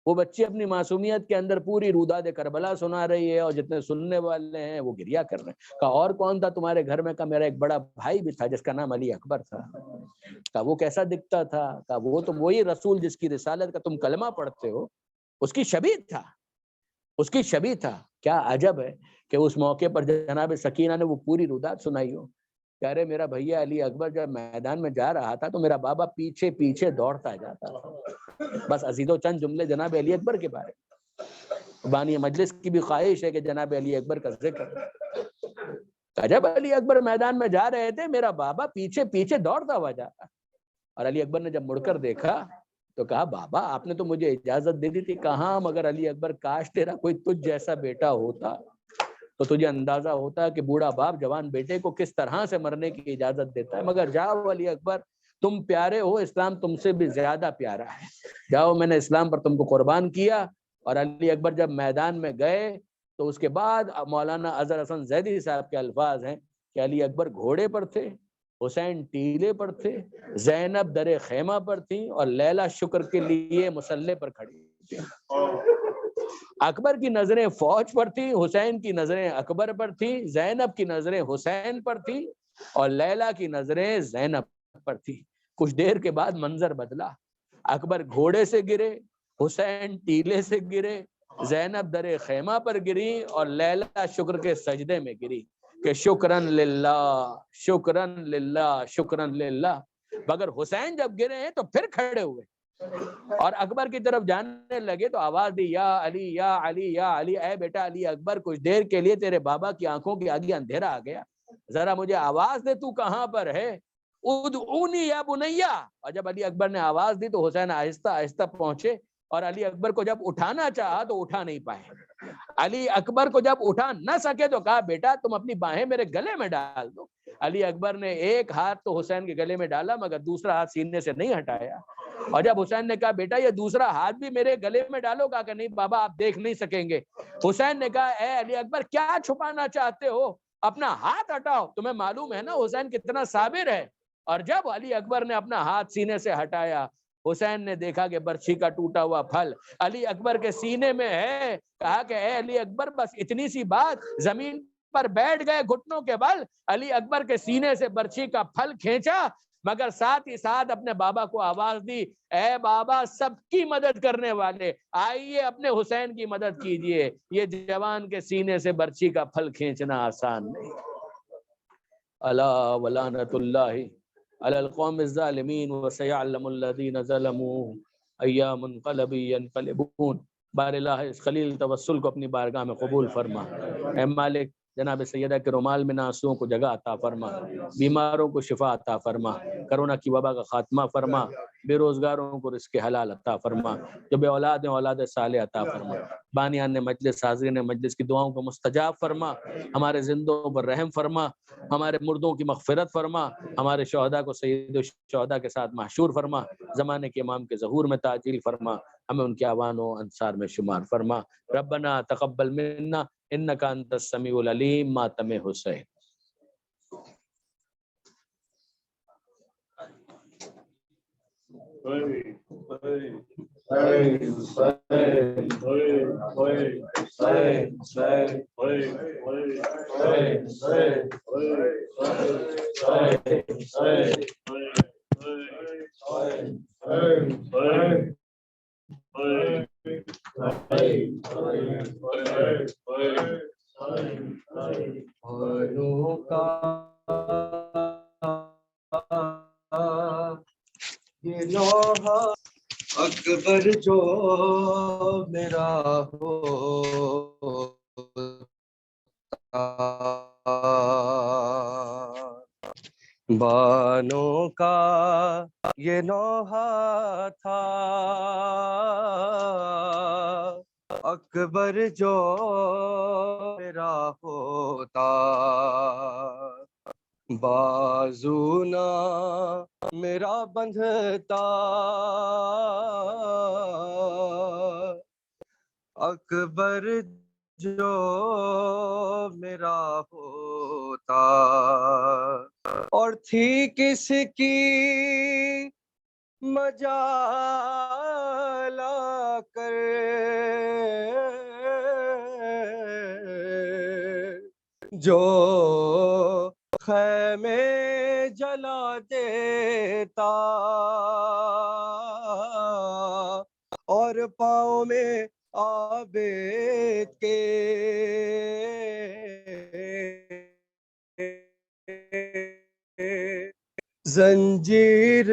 وہ بچی اپنی معصومیت کے اندر پوری روداد کربلا سنا رہی ہے، اور جتنے سننے والے ہیں وہ گریہ کر رہے ہیں۔ کہا اور کون تھا تمہارے گھر میں؟ کا میرا ایک بڑا بھائی بھی تھا جس کا نام علی اکبر تھا۔ کہا وہ کیسا دکھتا تھا؟ کہا وہ تو وہی رسول جس کی رسالت کا تم کلمہ پڑھتے ہو، اس کی شبیہ تھا، اس کی شبیہ تھا۔ کیا عجب ہے کہ اس موقع پر جناب سکینہ نے وہ پوری روداد سنائی ہو کہ ارے میرا بھیا علی اکبر جب میدان میں جا رہا تھا تو میرا بابا پیچھے پیچھے دوڑتا جاتا تھا۔ بس عزیزو چند جملے جناب علی اکبر کے بارے میں، بانی مجلس کی بھی خواہش ہے کہ جناب علی اکبر کا ذکر۔ جب علی اکبر میدان میں جا رہے تھے میرا بابا پیچھے پیچھے دوڑتا ہوا جاتا، اور علی اکبر نے جب مڑ کر دیکھا تو کہا بابا آپ نے تو مجھے اجازت دے دی تھی۔ کہاں مگر علی اکبر کاش تیرا کوئی تجھ جیسا بیٹا ہوتا تو تجھے اندازہ ہوتا کہ بوڑھا باپ جوان بیٹے کو کس طرح سے مرنے کی اجازت دیتا ہے۔ مگر جاؤ علی اکبر، تم پیارے ہو، اسلام تم سے بھی زیادہ پیارا ہے، جاؤ میں نے اسلام پر تم کو قربان کیا۔ اور علی اکبر جب میدان میں گئے تو اس کے بعد مولانا اظہر حسن زیدی صاحب کے الفاظ ہیں کہ علی اکبر گھوڑے پر تھے، حسین ٹیلے پر تھے، زینب در خیمہ پر تھی، اور لیلا شکر کے لیے مسلح پر کھڑی تھی۔ اکبر کی نظریں فوج پر تھی، حسین کی نظریں اکبر پر تھی، زینب کی نظریں حسین پر تھی، اور لیلا کی نظریں زینب پر تھی۔ کچھ دیر کے بعد منظر بدلا، اکبر گھوڑے سے گرے، حسین ٹیلے سے گرے، زینب در خیمہ پر گری، اور لیلا شکر کے سجدے میں گری کہ شکرن للہ، شکرن للہ، شکرن للہ۔ مگر حسین جب گرے ہیں تو پھر کھڑے ہوئے اور اکبر کی طرف جانے لگے تو آواز دی یا علی یا علی یا علی، اے بیٹا علی اکبر کچھ دیر کے لیے تیرے بابا کی آنکھوں کے آگے اندھیرا آ گیا، ذرا مجھے آواز دے تو کہاں پر ہے، ادعونی یا بنیا۔ اور جب علی اکبر نے آواز دی تو حسین آہستہ آہستہ پہنچے، اور علی اکبر کو جب اٹھانا چاہا تو اٹھا نہیں پائے۔ علی اکبر کو جب اٹھا نہ سکے تو کہا بیٹا تم اپنی باہیں میرے گلے میں ڈال دو۔ علی اکبر نے ایک ہاتھ تو حسین کے گلے میں ڈالا مگر دوسرا ہاتھ سینے سے نہیں ہٹایا، اور جب حسین نے کہا بیٹا یہ دوسرا ہاتھ بھی میرے گلے میں ڈالو، کہا کہ نہیں بابا آپ دیکھ نہیں سکیں گے۔ حسین نے کہا اے علی اکبر کیا چھپانا چاہتے ہو، اپنا ہاتھ ہٹاؤ، تمہیں معلوم ہے نا حسین کتنا صابر ہے۔ اور جب علی اکبر نے اپنا ہاتھ سینے سے ہٹایا، حسین نے دیکھا کہ برچھی کا ٹوٹا ہوا پھل علی اکبر کے سینے میں ہے۔ کہا کہ اے علی اکبر بس اتنی سی بات، زمین پر بیٹھ گئے گھٹنوں کے بل، علی اکبر کے سینے سے برچھی کا پھل کھینچا، مگر ساتھ ہی ساتھ اپنے بابا کو آواز دی اے بابا سب کی مدد کرنے والے آئیے اپنے حسین کی مدد کیجئے، یہ جوان کے سینے سے برچھی کا پھل کھینچنا آسان نہیں۔ الا ولعنۃ اللہ علی القوم الظالمین وسیعلم الذین ظلموا ایام منقلب ینقلبون۔ بار الہ اس خلیل توسل کو اپنی بارگاہ میں قبول فرما۔ اے مالک جناب سیدہ کے رومال میں ناسوں کو جگہ عطا فرما، بیماروں کو شفا عطا فرما، کرونا کی وبا کا خاتمہ فرما، بے روزگاروں کو رزق حلال عطا فرما، جو بے اولاد ہیں اولاد صالح عطا فرما، بانیان مجلس حاضرین مجلس کی دعاؤں کو مستجاب فرما، ہمارے زندوں پر رحم فرما، ہمارے مردوں کی مغفرت فرما، ہمارے شہداء کو سید الشہداء کے ساتھ محشور فرما، زمانے کے امام کے ظہور میں تعجیل فرما، ہمیں ان کے اعوان و انصار میں شمار فرما۔ ربنا تقبل منا انک انت السمیع العلیم ماتم حسین۔ بھانوں کا یہ لوہا اکبر جو میرا ہوتا، بانوں کا یہ لوہا تھا اکبر جو میرا ہوتا، بازو نہ میرا بندھتا اکبر جو میرا ہوتا، اور تھی کس کی مجال آ کر جو خیمے جلا دیتا اور پاؤں میں عابد کے زنجیر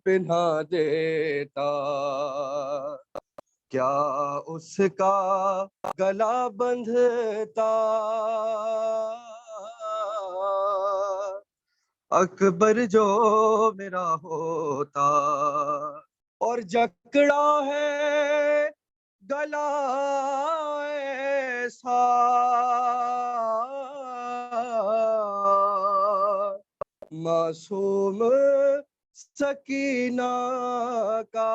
پہنا دیتا، کیا اس کا گلا بندھتا اکبر جو میرا ہوتا، اور جکڑا ہے گلا ایسا معصوم سکینہ کا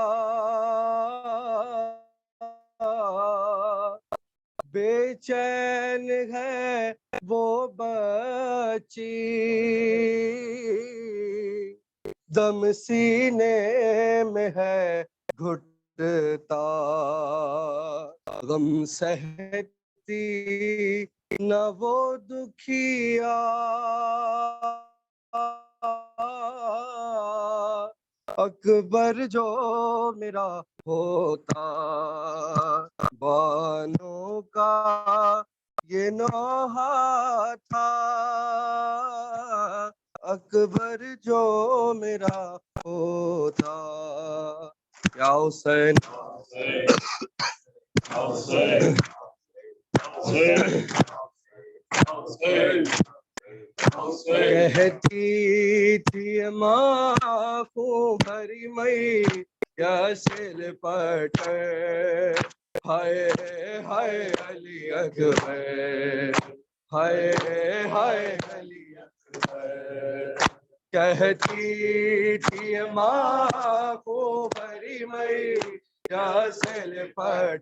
بے چین ہے وہ بچی، دم سینے میں ہے گھٹتا، غم سہتی نہ وہ دکھیا اکبر جو میرا ہوتا، بانوں کا یہ نوحہ تھا اکبر جو میرا ہوتا، یا حسین کہتی تھی ماں خوں بھری مئی کیسے لپٹ، ہائے ہائے علی اکبر، ہائے ہائے علی اکبر، کہتی تھی ماں خوں بھری مئی کیسے لپٹ،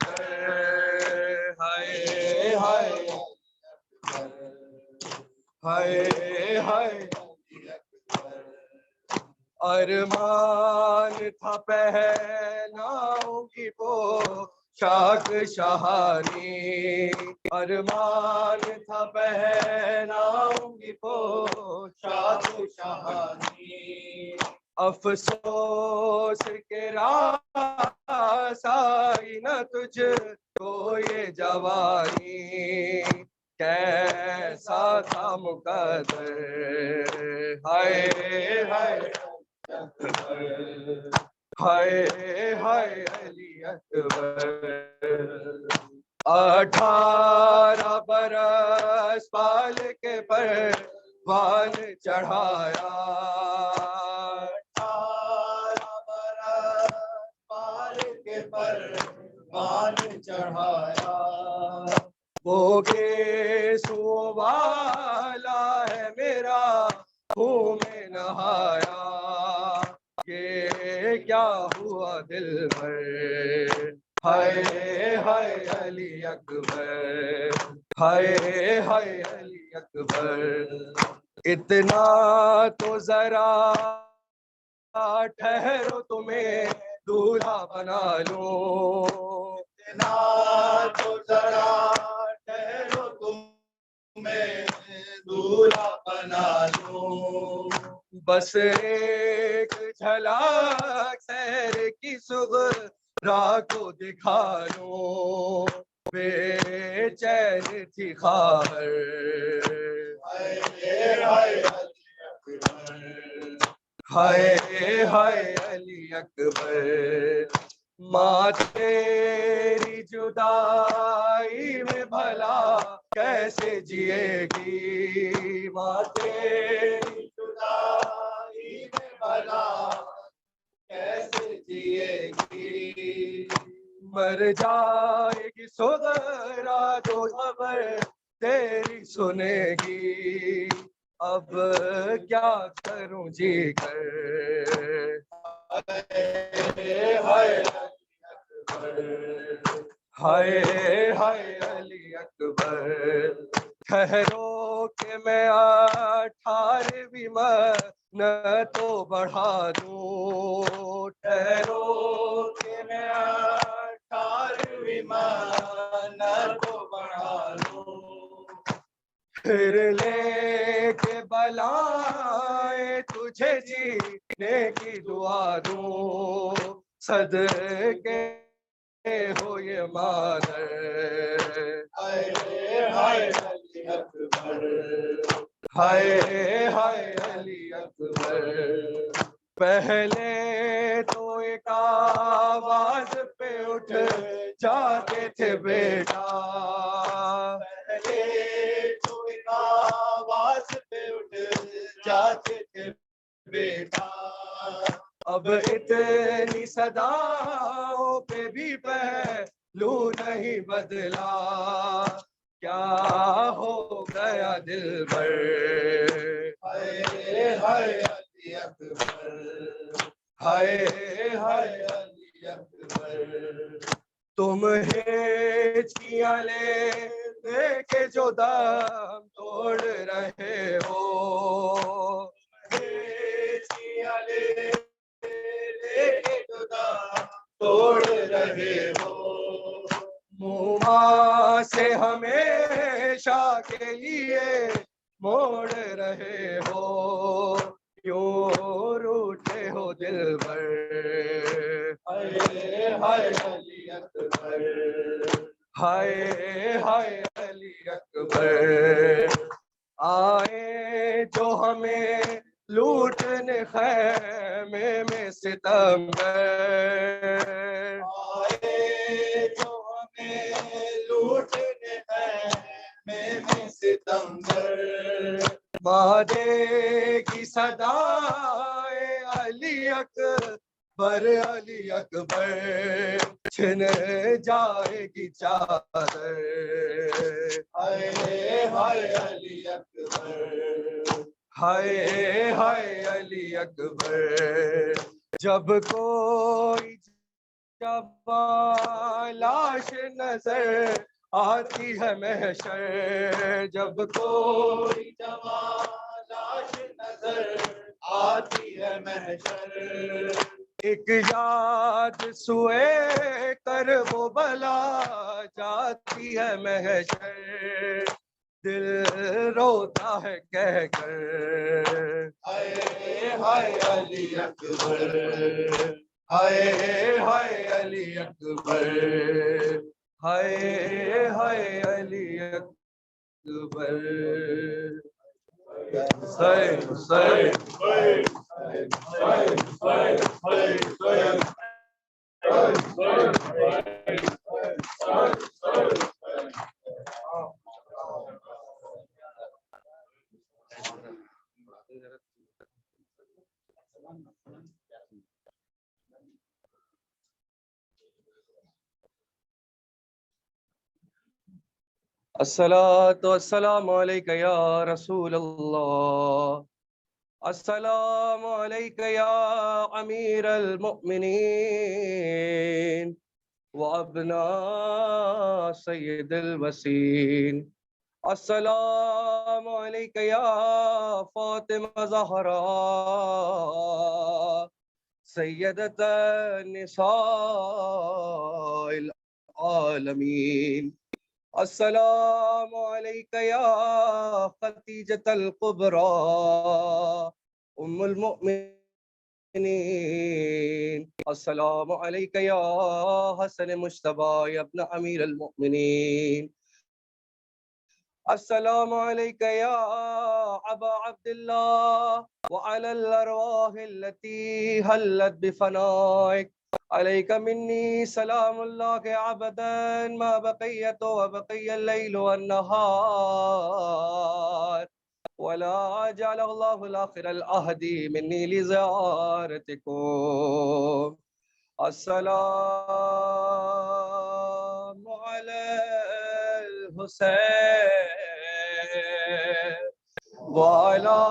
ہائے ہائے ہائے ہائے ارمان تھا پہناؤں گی پوشاک شاہانی، ارمان تھا پہناؤں گی پوشاک شاہانی، افسوس کے راس آئی نہ تجھ کو یہ جوانی، کیسا تھا مقدر، ہائے ہائے ہائے ہائے علی اکبر، 18 برس پال کے پروان چڑھایا، 18 برس پال کے پروان چڑھایا، وہ گیسو والا ہے میرا خون میں نہایا، یہ کیا ہوا دل بھر، ہائے ہائے علی اکبر، ہائے ہائے علی اکبر، اتنا تو ذرا ٹھہرو تمہیں دولہا بنا لوں، اتنا تو ذرا ٹھہرو تمہیں دولہا بنا لوں، بس ایک جھلک سحر کی صغرا کو دکھا لوں، بے چین تھی خواہر ہائے ہائے ہائے ہائے علی اکبر، ماں تیری جدائی میں بھلا کیسے جیے گی، ماں تیری جدائی میں بھلا کیسے جیے گی، مر جائے گی سغرا جو خبر تیری سنے گی، اب کیا کروں جی کر، ہائے ہائے ہائے علی اکبر، ٹھہرو کہ میں 18ویں منتوں بڑھا دوں، ٹھہرو کہ میں 18ویں منتوں بڑھا لوں، پھر لے کے بلائے تجھے جینے کی دعا دوں، صدقے ہو یہ مادر، ہائے ہائے علی اکبر، ہائے ہائے علی اکبر، پہلے تو ایک آواز پہ اٹھ جاتے تھے بیٹا، پہلے تو ایک آواز پہ اٹھ جاتے تھے بیٹا، اب اتنی صداؤں پہ بھی پہلو نہیں بدلا، کیا ہو گیا دل بھر، ہائے ہائے علی اکبر، ہائے ہائے علی اکبر، تم ہیچکیاں لے دے کے جو دم توڑ رہے ہو، توڑ رہے ہو، منہ سے ہمیشہ کے لیے موڑ رہے ہو، کیوں روٹھے ہو دل بھر، ہائے ہائے علی اکبر، ہائے ہائے علی اکبر، آئے جو ہمیں لوٹنے خیمے میں ستمگر، آئے جو ہمیں لوٹنے ہیں میں ستمگر، مادے کی صدائے علی اکبر، علی اکبر، چھن جائے گی چادر، ہائے ہائے علی اکبر، ہائے ہائے علی اکبر، جب کوئی جوان لاش نظر آتی ہے محشر، جب کوئی جوان لاش نظر آتی ہے محشر، ایک یاد سوئے کر وہ بلا جاتی ہے محشر، دل روتا ہے کہہ کر، ہائے ہائے علی اکبر، ہائے ہائے علی اکبر، ہائے ہائے علی اکبر، الصلاۃ والسلام علیک یا رسول اللہ، السلام علیک یا امیر المؤمنین وابناء سید الوسین، السلام علیک یا فاطمہ زہرا سيدة نساء العالمين. السلام عليك يا خديجة الكبرى أم المؤمنين. السلام عليك يا حسن مجتبى يا ابن أمير المؤمنين. السلام عليك يا أبا عبد الله وعلى الأرواح التي هلت بفنائك. عليك مني سلام الله أبدا ما بقيت وبقي الليل والنهار، ولا جعل الله الآخر العهد مني لزيارتكم. السلام على الحسين وعلى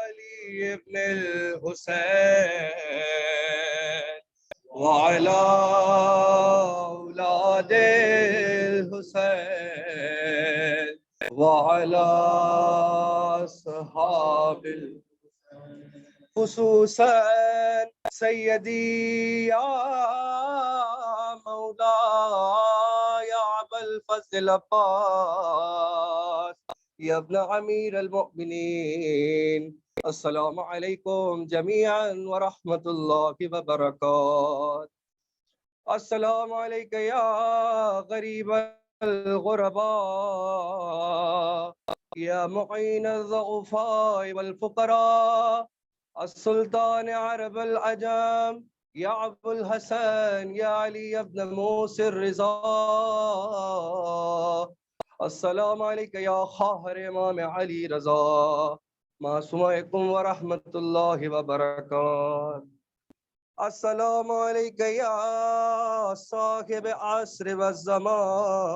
علي ابن الحسين وعلى أولاد الحسين وعلى أصحاب خصوصا سيدي يا مولاي يا أبا الفضل العباس يا ابن أمير المؤمنين. السلام عليكم جميعا ورحمة الله وبركاته. السلام عليك يا غريب الغرباء يا معين الضعفاء والفقراء السلطان عرب العجم يا أبو الحسن يا علي بن موسى الرضا. السلام عليك يا خاهر إمام علي رضا. معصومكم ورحمة الله وبركاته. السلام عليك يا صاحب العصر والزمان.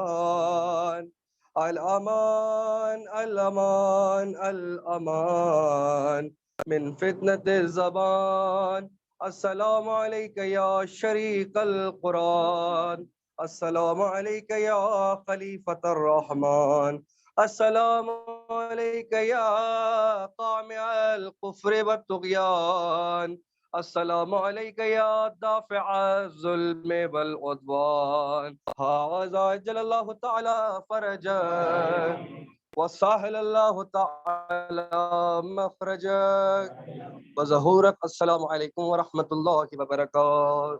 الأمان الأمان الأمان من فتنة الزمان. السلام عليك يا شريك القرآن. السلام عليك يا خليفة الرحمن. السلام عليك يا قامع الكفر والطغيان. السلام عليك يا دافع الظلم والعدوان. هذا عجل الله تعالى فرجك وسهل الله تعالى مخرجك وظهورك. السلام عليكم ورحمة الله وبركاته.